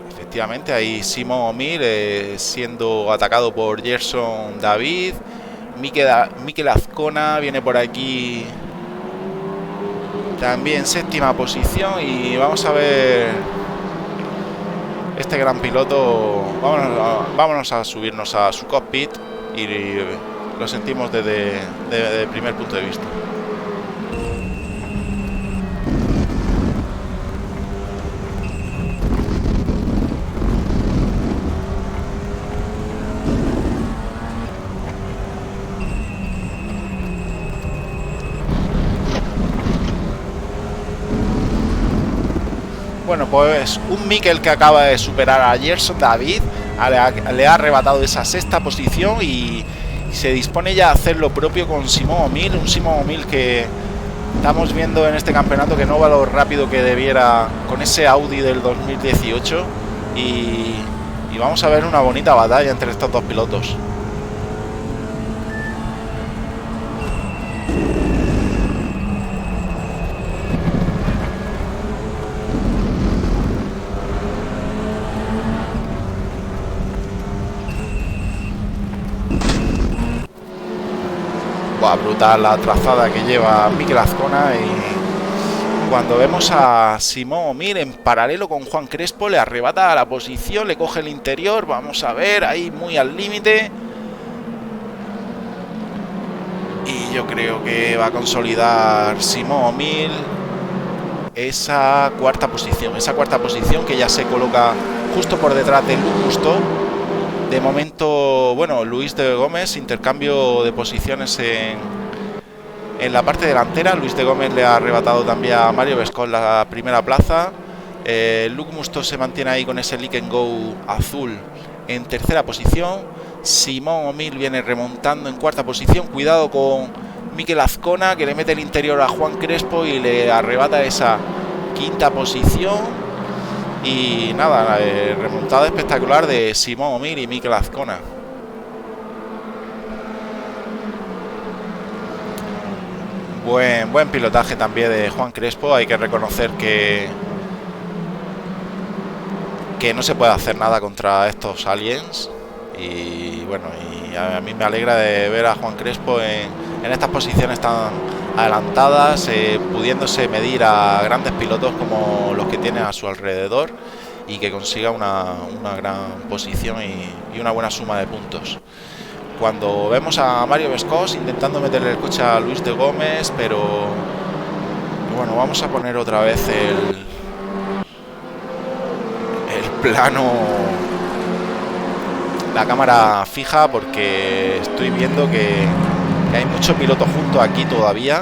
Efectivamente, ahí Simón O'Mill siendo atacado por Gerson David. Mikel Azcona viene por aquí también séptima posición. Y vamos a ver este gran piloto. Vámonos a subirnos a su cockpit y lo sentimos desde el primer punto de vista. Bueno, pues un Mikel que acaba de superar a Gerson David, le ha arrebatado esa sexta posición y se dispone ya a hacer lo propio con Simón O'Mill. Un Simón O'Mill que estamos viendo en este campeonato que no va lo rápido que debiera con ese Audi del 2018. Y vamos a ver una bonita batalla entre estos dos pilotos. Brutal la trazada que lleva Mikel Azcona, y cuando vemos a Simón O'Mill en paralelo con Juan Crespo, le arrebata la posición, le coge el interior. Vamos a ver, ahí muy al límite, y yo creo que va a consolidar Simón O'Mill esa cuarta posición que ya se coloca justo por detrás de Luke Musto. De momento, bueno, Luis de Gómez, intercambio de posiciones en la parte delantera. Luis de Gómez le ha arrebatado también a Mario Vescos la primera plaza. Luke Musto se mantiene ahí con ese Lick and Go azul en tercera posición. Simón O'Mill viene remontando en cuarta posición. Cuidado con Mikel Azcona, que le mete el interior a Juan Crespo y le arrebata esa quinta posición. Y nada, remontada espectacular de Simón O'Mill y Mikel Azcona. Buen pilotaje también de Juan Crespo. Hay que reconocer que que no se puede hacer nada contra estos aliens. Y bueno, y a mí me alegra de ver a Juan Crespo en estas posiciones tan adelantadas, pudiéndose medir a grandes pilotos como los que tiene a su alrededor, y que consiga una gran posición y una buena suma de puntos. Cuando vemos a Mario Bescos intentando meterle el coche a Luis de Gómez, pero bueno, vamos a poner otra vez el plano, la cámara fija, porque estoy viendo que hay muchos pilotos juntos aquí todavía.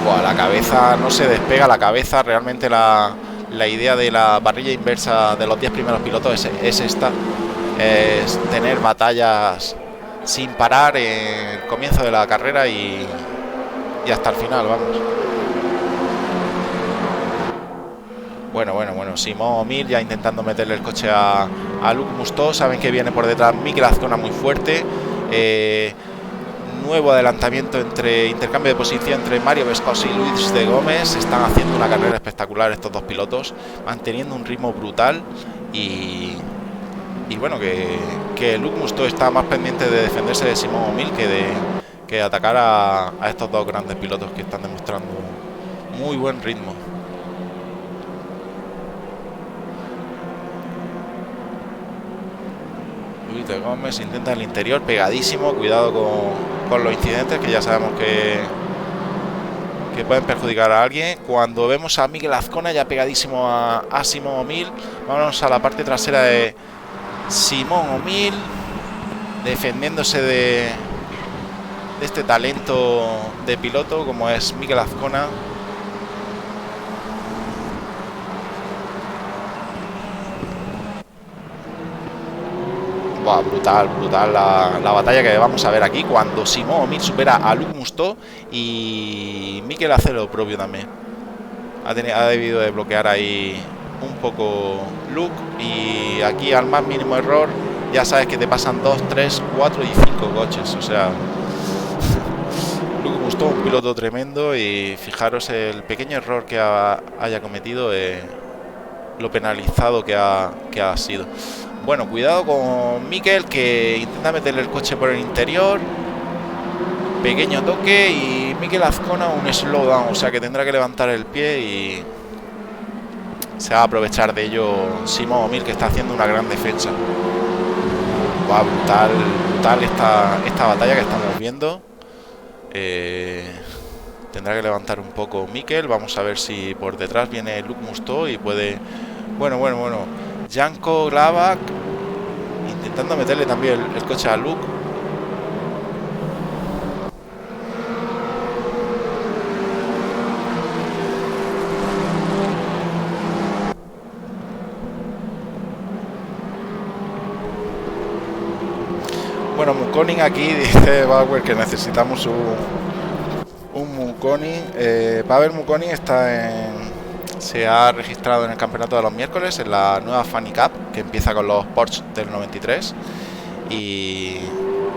Buah, la cabeza no se despega, la cabeza realmente la idea de la parrilla inversa de los 10 primeros pilotos es esta, es tener batallas sin parar en el comienzo de la carrera y hasta el final, vamos. Bueno, Simón O'Mill ya intentando meterle el coche a Luc Mousteau. Saben que viene por detrás Mikel Azcona muy fuerte. Nuevo adelantamiento, intercambio de posición entre Mario Bescos y Luis de Gómez. Están haciendo una carrera espectacular estos dos pilotos, manteniendo un ritmo brutal. Y bueno, que Luc Mousteau está más pendiente de defenderse de Simón O'Mill que de atacar a estos dos grandes pilotos que están demostrando muy buen ritmo. Luis de Gómez intenta el interior, pegadísimo. Cuidado con los incidentes, que ya sabemos que pueden perjudicar a alguien. Cuando vemos a Mikel Azcona ya pegadísimo a Simón O'Mill, vamos a la parte trasera de Simón O'Mill, defendiéndose de este talento de piloto como es Mikel Azcona. Wow, brutal la batalla que vamos a ver aquí, cuando Simón O'Mill supera a Luc Mousteau y Mikel hace lo propio también. Ha debido de bloquear ahí un poco Luc, y aquí al más mínimo error ya sabes que te pasan 2, 3, 4 y 5 coches. O sea, Luc Mousteau, un piloto tremendo, y fijaros el pequeño error que haya cometido, lo penalizado que ha sido. Bueno, cuidado con Mikel, que intenta meterle el coche por el interior. Pequeño toque y Mikel Azcona un slowdown, o sea que tendrá que levantar el pie y se va a aprovechar de ello Simón O'Mill, que está haciendo una gran defensa. Va brutal esta batalla que estamos viendo. Tendrá que levantar un poco Mikel. Vamos a ver si por detrás viene Luc Mousteau y puede... Bueno. Janko Glavak intentando meterle también el coche a Luc. Bueno, Mukonin aquí dice Bauer que necesitamos un Mukonin. Pavel Mukonin se ha registrado en el campeonato de los miércoles en la nueva Funny Cup, que empieza con los Porsche del 93. Y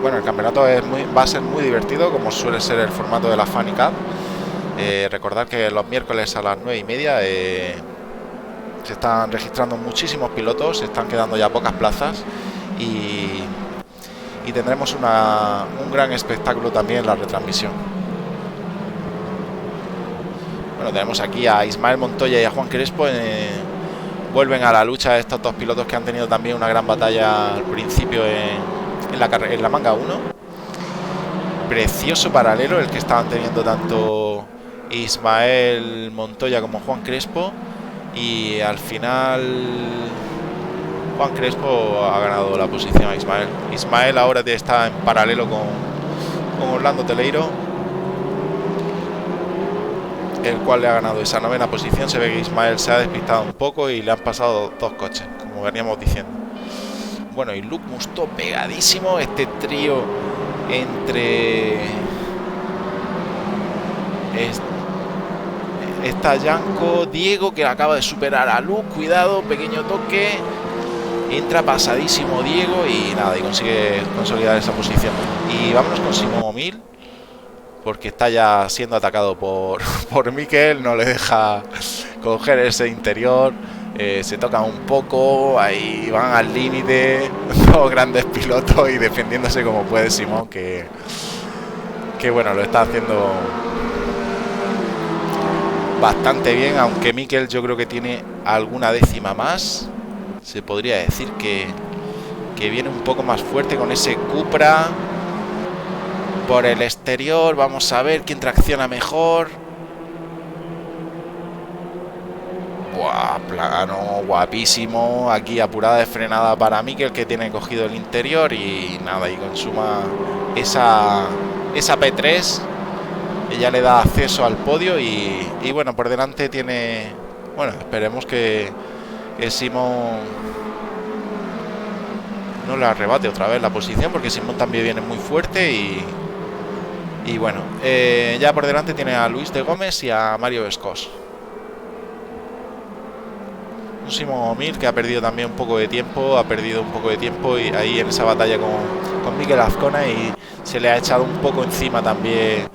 bueno, el campeonato va a ser muy divertido, como suele ser el formato de la Funny Cup. Recordad que los miércoles a las 9:30 se están registrando muchísimos pilotos, se están quedando ya pocas plazas, y tendremos un gran espectáculo también en la retransmisión. Bueno, tenemos aquí a Ismael Montoya y a Juan Crespo. Vuelven a la lucha estos dos pilotos que han tenido también una gran batalla al principio en la manga 1. Precioso paralelo el que estaban teniendo tanto Ismael Montoya como Juan Crespo, y al final Juan Crespo ha ganado la posición a Ismael. Ismael ahora está en paralelo con Orlando Teleiro, el cual le ha ganado esa 9ª posición. Se ve que Ismael se ha despistado un poco y le han pasado dos coches, como veníamos diciendo. Bueno, y Luc Mousteau pegadísimo. Este trío entre está Janko, Diego, que acaba de superar a Luc. Cuidado, pequeño toque, entra pasadísimo Diego y nada, y consigue consolidar esa posición. Y vámonos con Simón O'Mill, porque está ya siendo atacado por Mikel, no le deja coger ese interior. Se tocan un poco, ahí van al límite, dos grandes pilotos y defendiéndose como puede Simón, que bueno, lo está haciendo bastante bien, aunque Mikel yo creo que tiene alguna décima más. Se podría decir que viene un poco más fuerte con ese Cupra por el exterior. Vamos a ver quién tracciona mejor. Buah, plano, guapísimo. Aquí apurada de frenada para Mikel, que tiene cogido el interior. Y nada, y consuma esa P3. Ella le da acceso al podio. Y bueno, por delante tiene... Bueno, esperemos que Simón no le arrebate otra vez la posición, porque Simón también viene muy fuerte. Y bueno, ya por delante tiene a Luis de Gómez y a Mario Vescós. Un Simón O'Mill que ha perdido también un poco de tiempo, y ahí en esa batalla con Mikel Azcona, y se le ha echado un poco encima también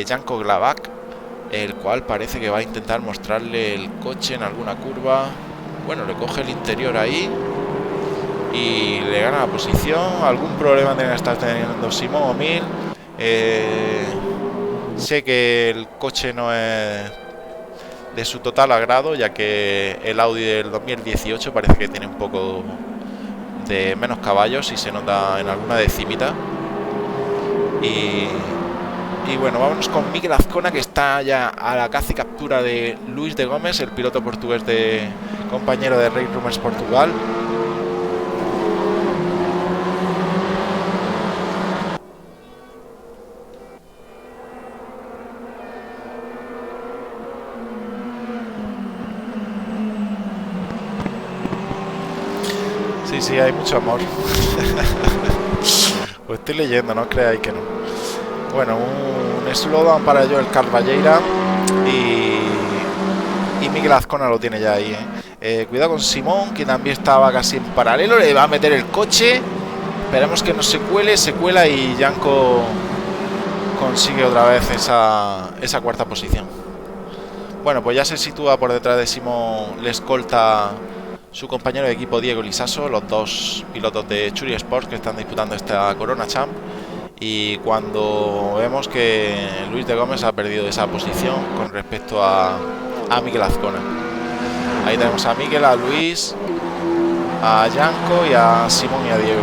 Janko Glavak, el cual parece que va a intentar mostrarle el coche en alguna curva. Bueno, le coge el interior ahí y le gana la posición. Algún problema tiene que estar teniendo Simón O'Mill. Sé que el coche no es de su total agrado, ya que el Audi del 2018 parece que tiene un poco de menos caballos y se nota en alguna decimita. Y bueno, vámonos con Mikel Azcona, que está ya a la caza y captura de Luis de Gómez, el piloto portugués compañero de Race Rumors Portugal. Sí, hay mucho amor. Pues estoy leyendo, no creáis que no. Bueno, un slowdown para Joel Carvalheira y Mikel Azcona lo tiene ya ahí, cuidado con Simón, que también estaba casi en paralelo. Le va a meter el coche. Esperemos que no se cuela, y Janko consigue otra vez esa cuarta posición. Bueno, pues ya se sitúa por detrás de Simón, le escolta su compañero de equipo Diego Lisaso, los dos pilotos de Churi Sports que están disputando esta Corona Champ. Y cuando vemos que Luis de Gómez ha perdido esa posición con respecto a Mikel Azcona. Ahí tenemos a Mikel, a Luis, a Janko y a Simón y a Diego.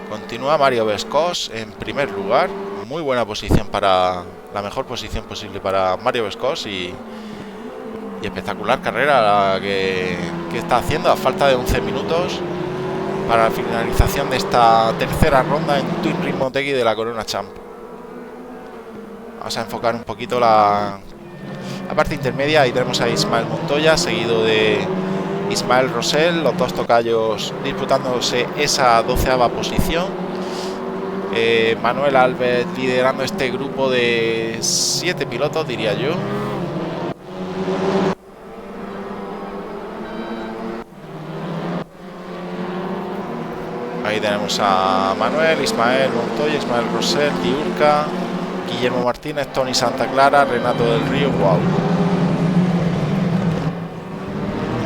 Continúa Mario Vescós en primer lugar. Muy buena posición, para la mejor posición posible para Mario Vescós, y espectacular carrera la que está haciendo a falta de 11 minutos para la finalización de esta tercera ronda en Twin Ring Motegi de la Corona Champ. Vamos a enfocar un poquito la parte intermedia. Ahí tenemos a Ismael Montoya, seguido de Ismael Rosell, los dos tocayos disputándose esa 12ª posición. Manuel Alves liderando este grupo de 7 pilotos, diría yo. Ahí tenemos a Manuel, Ismael Montoya, Ismael Rosell, Diurca, Guillermo Martínez, Tony Santa Clara, Renato del Río. Wow.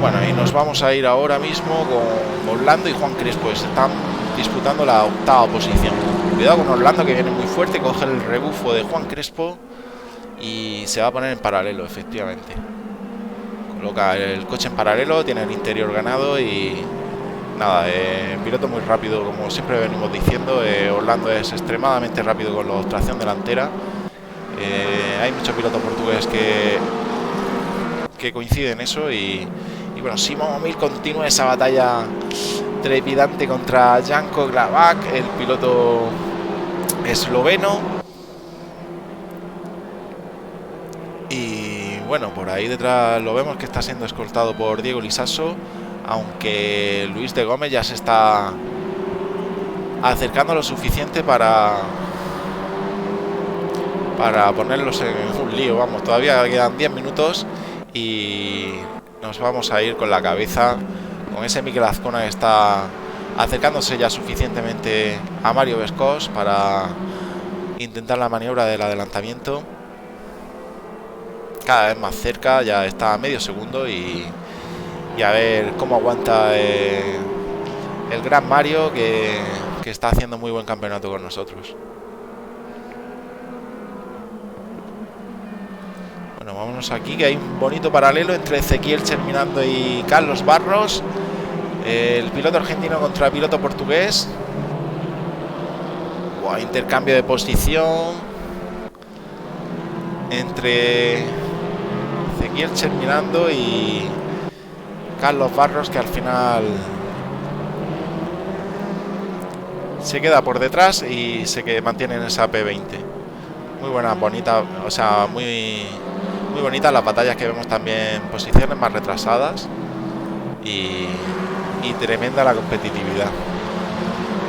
Bueno, y nos vamos a ir ahora mismo con Orlando y Juan Crespo. Se están disputando la 8ª posición. Cuidado con Orlando, que viene muy fuerte, coge el rebufo de Juan Crespo y se va a poner en paralelo, efectivamente. Coloca el coche en paralelo, tiene el interior ganado y nada, piloto muy rápido, como siempre venimos diciendo. Orlando es extremadamente rápido con la tracción delantera. Hay muchos pilotos portugueses que coinciden en eso. Y bueno, Simón O'Mill continúa esa batalla trepidante contra Janko Glavak, el piloto esloveno. Y bueno, por ahí detrás lo vemos que está siendo escoltado por Diego Lisaso, aunque Luis de Gómez ya se está acercando lo suficiente para ponerlos en un lío. Vamos, todavía quedan 10 minutos y nos vamos a ir con la cabeza, con ese Mikel Azcona que está acercándose ya suficientemente a Mario Vescós para intentar la maniobra del adelantamiento. Cada vez más cerca, ya está a medio segundo y a ver cómo aguanta el gran Mario que está haciendo muy buen campeonato con nosotros. Bueno, vámonos aquí, que hay un bonito paralelo entre Ezequiel Cherminando y Carlos Barros, el piloto argentino contra el piloto portugués. Wow, intercambio de posición entre Ezequiel Cherminando y Carlos Barros, que al final se queda por detrás y se mantiene en esa P20. Muy buena, bonita, o sea, muy bonitas las batallas que vemos también, posiciones más retrasadas y tremenda la competitividad.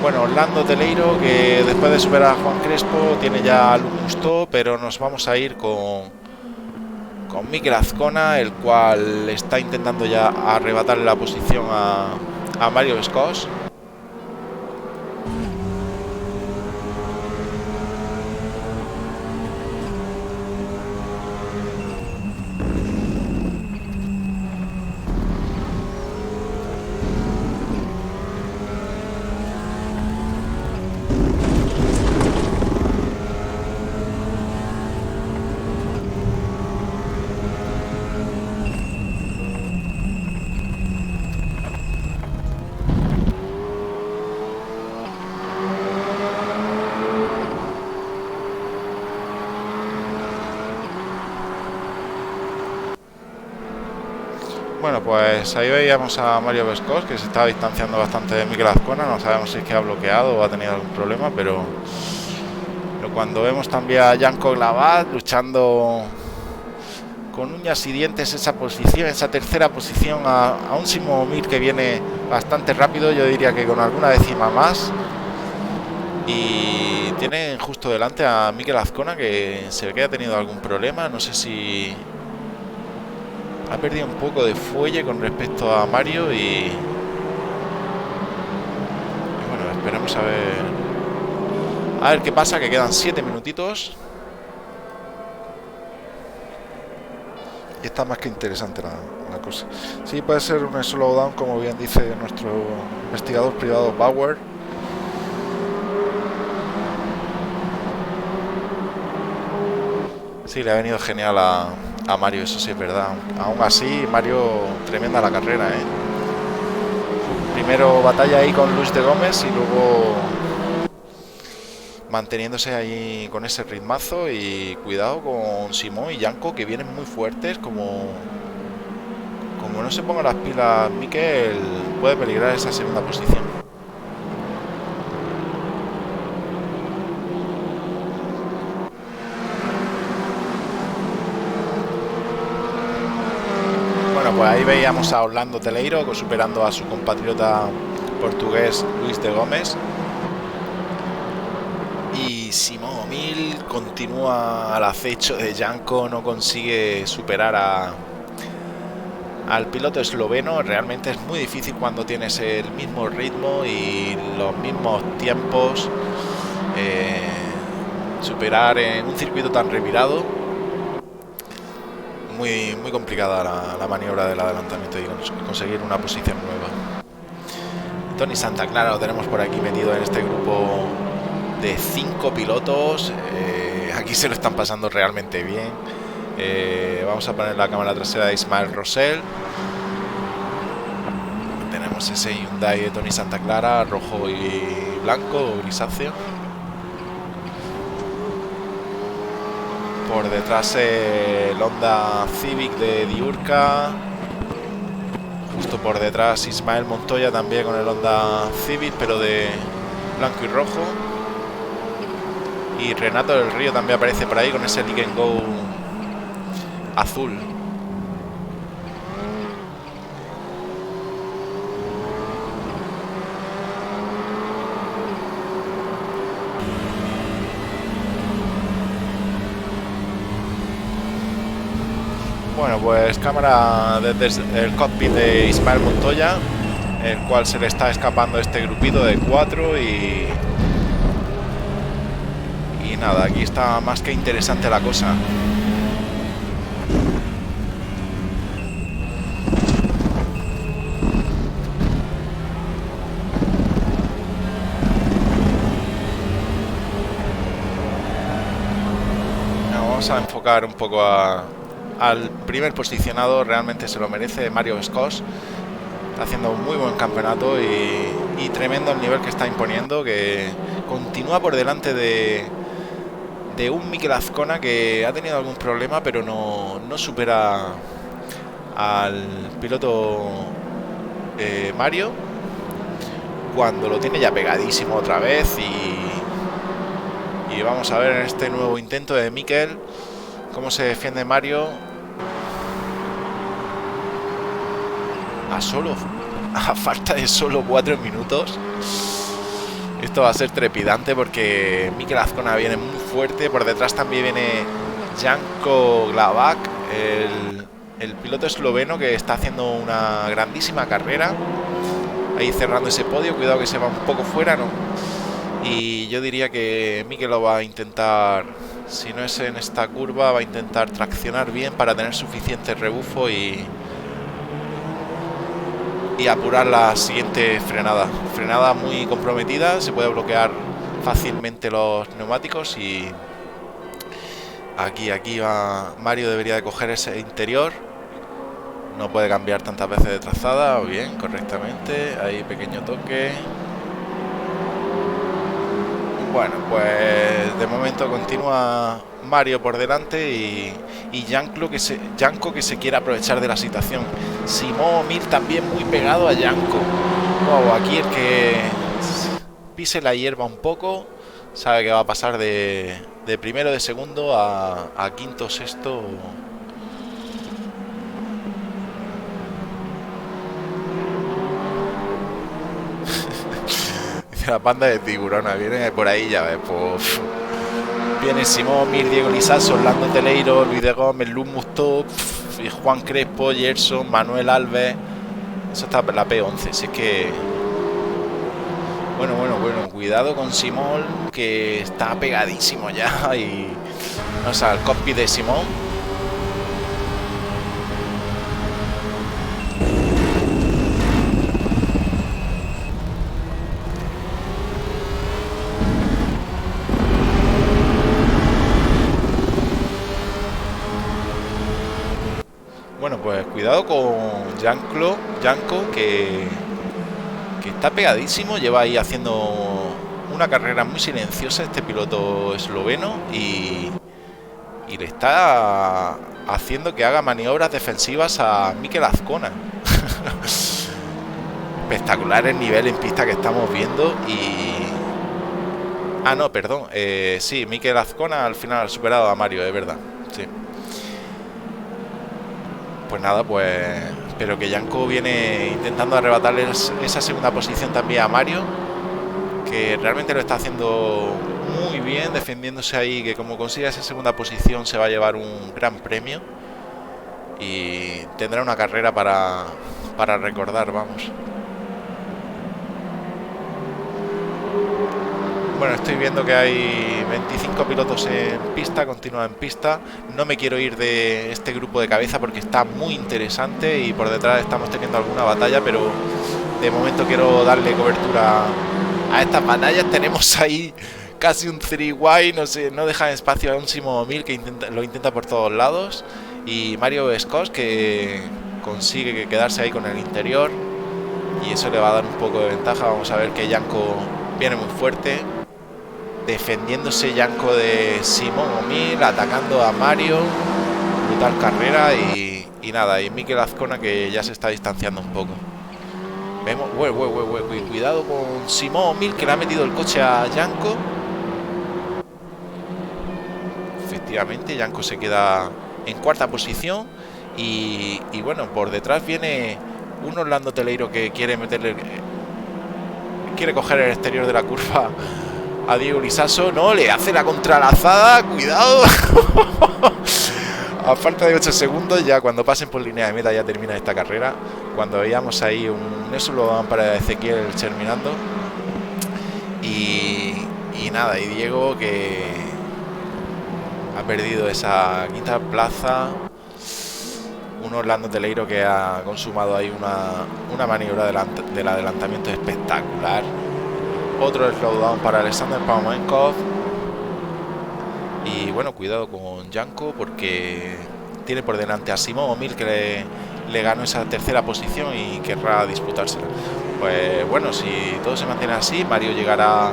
Bueno, Orlando Teleiro, que después de superar a Juan Crespo tiene ya al gusto, pero nos vamos a ir con Mikel Azcona, el cual está intentando ya arrebatarle la posición a Mario Vescos. Bueno, pues ahí veíamos a Mario Vescos, que se estaba distanciando bastante de Mikel Azcona. No sabemos si es que ha bloqueado o ha tenido algún problema, pero cuando vemos también a Janko Glavat luchando con uñas y dientes esa posición, esa tercera posición, a un Simo Mir que viene bastante rápido, yo diría que con alguna décima más, y tiene justo delante a Mikel Azcona, que se ve que ha tenido algún problema. No sé si ha perdido un poco de fuelle con respecto a Mario y bueno, esperamos a ver qué pasa, que quedan 7 minutitos y está más que interesante la cosa. Sí, puede ser un slowdown, como bien dice nuestro investigador privado Bauer. Sí, le ha venido genial a Mario, eso sí es verdad. Aún así, Mario, tremenda la carrera, ¿eh? Primero batalla ahí con Luis de Gómez y luego manteniéndose ahí con ese ritmazo, y cuidado con Simón y Janko, que vienen muy fuertes. Como no se pongan las pilas Mikel, puede peligrar esa segunda posición. Pues ahí veíamos a Orlando Teleiro superando a su compatriota portugués Luis de Gómez, y Simón O'Mill continúa al acecho de Janko, no consigue superar al piloto esloveno. Realmente es muy difícil cuando tienes el mismo ritmo y los mismos tiempos, superar en un circuito tan revirado. Muy complicada la maniobra del adelantamiento y conseguir una posición nueva. Tony Santa Clara lo tenemos por aquí metido en este grupo de 5 pilotos. Aquí se lo están pasando realmente bien. Vamos a poner la cámara trasera de Ismael Rosell. Tenemos ese Hyundai de Tony Santa Clara, rojo y blanco o grisáceo. Por detrás el Honda Civic de Diurca. Justo por detrás Ismael Montoya también con el Honda Civic, pero de blanco y rojo. Y Renato del Río también aparece por ahí con ese Lick & Go azul. Bueno, pues cámara desde el cockpit de Ismael Montoya, el cual se le está escapando este grupito de 4 y nada, aquí está más que interesante la cosa. Vamos a enfocar un poco al primer posicionado. Realmente se lo merece Mario Scott. Está haciendo un muy buen campeonato y tremendo el nivel que está imponiendo, que continúa por delante de un Mikel Azcona que ha tenido algún problema, pero no supera al piloto Mario, cuando lo tiene ya pegadísimo otra vez. Y vamos a ver en este nuevo intento de Mikel cómo se defiende Mario. A falta de solo 4 minutos. Esto va a ser trepidante porque Mikel Azcona viene muy fuerte. Por detrás también viene Janko Glavak, el piloto esloveno, que está haciendo una grandísima carrera. Ahí cerrando ese podio. Cuidado que se va un poco fuera, ¿no? Y yo diría que Mikel lo va a intentar, si no es en esta curva, va a intentar traccionar bien para tener suficiente rebufo y apurar la siguiente frenada. Frenada muy comprometida, se puede bloquear fácilmente los neumáticos y aquí va Mario, debería de coger ese interior. No puede cambiar tantas veces de trazada. Bien, correctamente. Ahí pequeño toque. Bueno, pues de momento continúa Mario por delante y Janko que se quiere aprovechar de la situación. Simón O'Mill también muy pegado a Janko. Wow, aquí el que pise la hierba un poco sabe que va a pasar de primero, de segundo a quinto, sexto. La banda de tiburona viene por ahí, ya ves, pues viene Simón Mir, Diego Lizaso, Orlando Teleiro, Luis de Gómez, Luz Mustó, Juan Crespo, Gerson, Manuel Alves. Eso está la P11. Si es que bueno, cuidado con Simón, que está pegadísimo ya. Y o sea, el cockpit de Simón. Bueno, pues cuidado con Janko, que está pegadísimo. Lleva ahí haciendo una carrera muy silenciosa este piloto esloveno y le está haciendo que haga maniobras defensivas a Mikel Azcona. Espectacular el nivel en pista que estamos viendo. No, perdón. Sí, Mikel Azcona al final ha superado a Mario, es verdad. Sí. Pues nada, pues espero que Janko viene intentando arrebatarle esa segunda posición también a Mario, que realmente lo está haciendo muy bien, defendiéndose ahí, que como consiga esa segunda posición se va a llevar un gran premio y tendrá una carrera para recordar, vamos. Bueno, estoy viendo que hay 25 pilotos en pista, continúa en pista. No me quiero ir de este grupo de cabeza porque está muy interesante y por detrás estamos teniendo alguna batalla, pero de momento quiero darle cobertura a estas batallas. Tenemos ahí casi un 3-way, no sé, no deja espacio a un Simón O'Mill que lo intenta por todos lados, y Mario Scott que consigue quedarse ahí con el interior y eso le va a dar un poco de ventaja. Vamos a ver que Janko viene muy fuerte, defendiéndose Janko de Simón O'Mill, atacando a Mario. Brutal carrera y nada, y Mikel Azcona que ya se está distanciando un poco. Vemos, cuidado con Simón O'Mill, que le ha metido el coche a Janko. Efectivamente, Janko se queda en cuarta posición y bueno, por detrás viene un Orlando Teleiro que quiere coger el exterior de la curva a Diego Lizaso. No, le hace la contralazada, cuidado. A falta de 8 segundos, ya cuando pasen por línea de meta ya termina esta carrera. Cuando veíamos ahí eso lo dan para Ezequiel terminando. Y nada, y Diego que ha perdido esa quinta plaza. Un Orlando Teleiro que ha consumado ahí una maniobra del adelantamiento espectacular. Otro slowdown para Alexander Paumenkov. Y bueno, cuidado con Janko porque tiene por delante a Simón O'Mill que le ganó esa tercera posición y querrá disputársela. Pues bueno, si todo se mantiene así, Mario llegará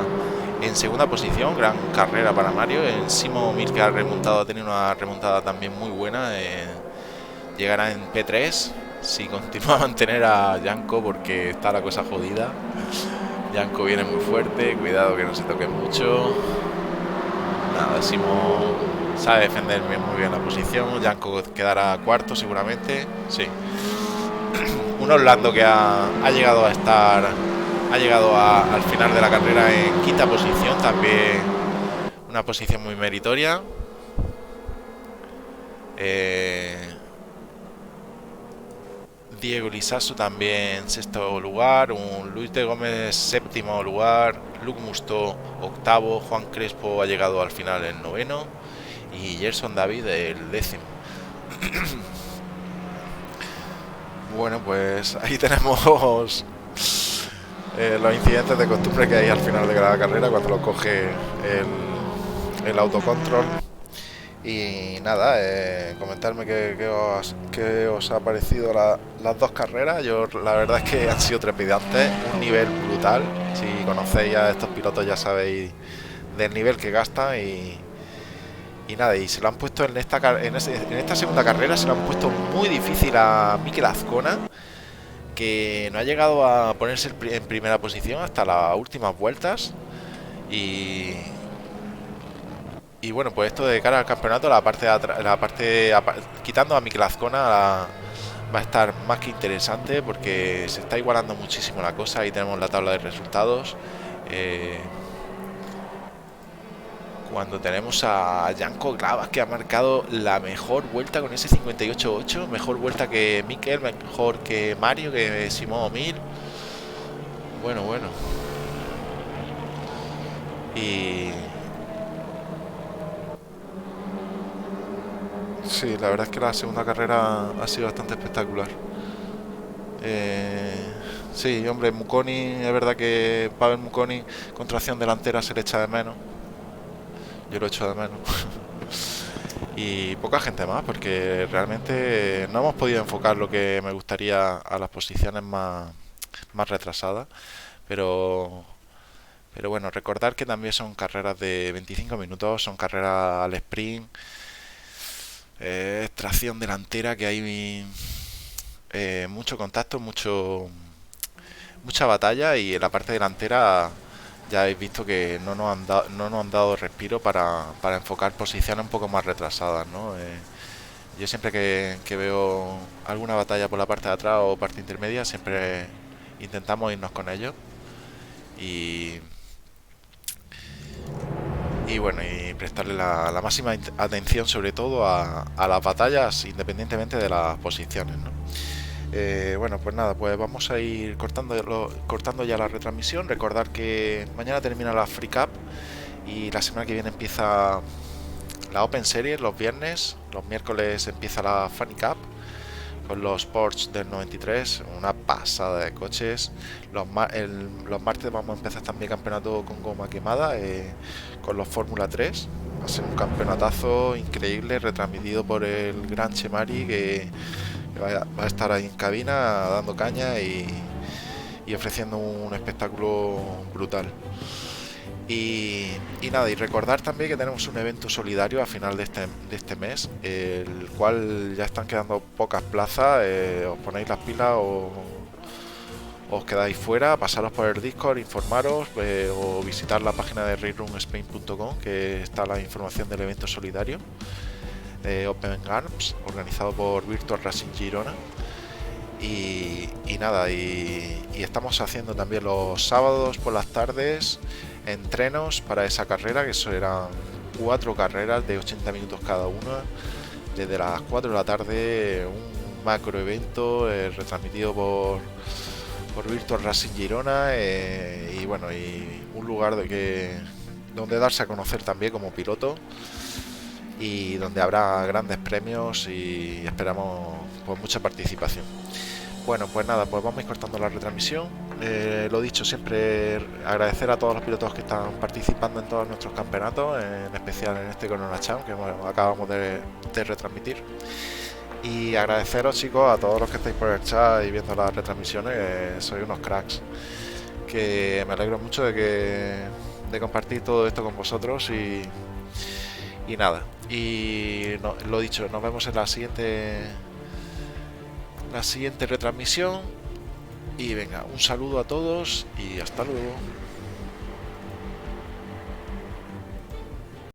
en segunda posición. Gran carrera para Mario. En Simón O'Mill, que ha tenido una remontada también muy buena, llegará en P3 si continúa a mantener a Janko, porque está la cosa jodida. Janko viene muy fuerte, cuidado que no se toque mucho. Nada, Simón sabe defender muy bien la posición. Janko quedará cuarto seguramente. Sí. Un Orlando que ha llegado a estar, al final de la carrera en quinta posición, también una posición muy meritoria. Diego Lisaso también sexto lugar, un Luis de Gómez séptimo lugar, Luc Musto octavo, Juan Crespo ha llegado al final el noveno y Gerson David el décimo. Bueno, pues ahí tenemos los incidentes de costumbre que hay al final de cada carrera cuando lo coge el autocontrol. Y nada, comentarme qué os ha parecido las dos carreras. Yo la verdad es que han sido trepidantes, un nivel brutal. Si conocéis a estos pilotos ya sabéis del nivel que gastan y nada, y se lo han puesto en esta segunda carrera, se lo han puesto muy difícil a Mikel Azcona, que no ha llegado a ponerse en primera posición hasta las últimas vueltas. Y bueno, pues esto de cara al campeonato, quitando a Mikel Azcona, va a estar más que interesante porque se está igualando muchísimo la cosa. Ahí tenemos la tabla de resultados. Cuando tenemos a Janko Glavas, que ha marcado la mejor vuelta con ese 58.8, mejor vuelta que Mikel, mejor que Mario, que Simón O'Mill. Bueno. Y sí, la verdad es que la segunda carrera ha sido bastante espectacular. Sí, hombre, Mukoni, es verdad que Pavel Mukoni con tracción delantera se le echa de menos. Yo lo echo de menos. Y poca gente más, porque realmente no hemos podido enfocar lo que me gustaría a las posiciones más retrasadas. Pero bueno, recordar que también son carreras de 25 minutos, son carreras al sprint. Tracción delantera, que hay mucho contacto, mucha batalla, y en la parte delantera ya habéis visto que no nos han dado respiro para enfocar posiciones un poco más retrasadas, ¿no? Yo siempre que veo alguna batalla por la parte de atrás o parte intermedia, siempre intentamos irnos con ellos y bueno, y prestarle la máxima atención sobre todo a las batallas, independientemente de las posiciones, ¿no? Bueno, pues nada, pues vamos a ir cortando ya la retransmisión. Recordar que mañana termina la Free Cup y la semana que viene empieza la Open Series los viernes. Los miércoles empieza la Funny Cup con los Porsche del 93, una pasada de coches. Los martes vamos a empezar también campeonato con goma quemada, con los Fórmula 3. Va a ser un campeonatazo increíble, retransmitido por el gran Chemari, que va a estar ahí en cabina dando caña y ofreciendo un espectáculo brutal. Y nada, y recordar también que tenemos un evento solidario a final de este mes, el cual ya están quedando pocas plazas. Os ponéis las pilas o os quedáis fuera, pasaros por el Discord, informaros, o visitar la página de racerunSpain.com, que está la información del evento solidario de Open Arms, organizado por Virtual Racing Girona. Y nada, y estamos haciendo también los sábados por las tardes entrenos para esa carrera, que serán 4 carreras de 80 minutos cada una, desde las 4 de la tarde, un macro evento retransmitido por Virtual Racing Girona, y bueno, y un lugar donde darse a conocer también como piloto. y donde habrá grandes premios y esperamos pues mucha participación. Bueno, pues nada, pues vamos a ir cortando la retransmisión. Lo dicho, siempre agradecer a todos los pilotos que están participando en todos nuestros campeonatos, en especial en este Corona Champ que acabamos de retransmitir. Y agradeceros, chicos, a todos los que estáis por el chat y viendo las retransmisiones, que sois unos cracks. Que me alegro mucho de compartir todo esto con vosotros y nada. Y no, lo dicho, nos vemos en la siguiente retransmisión. Y venga, un saludo a todos y hasta luego.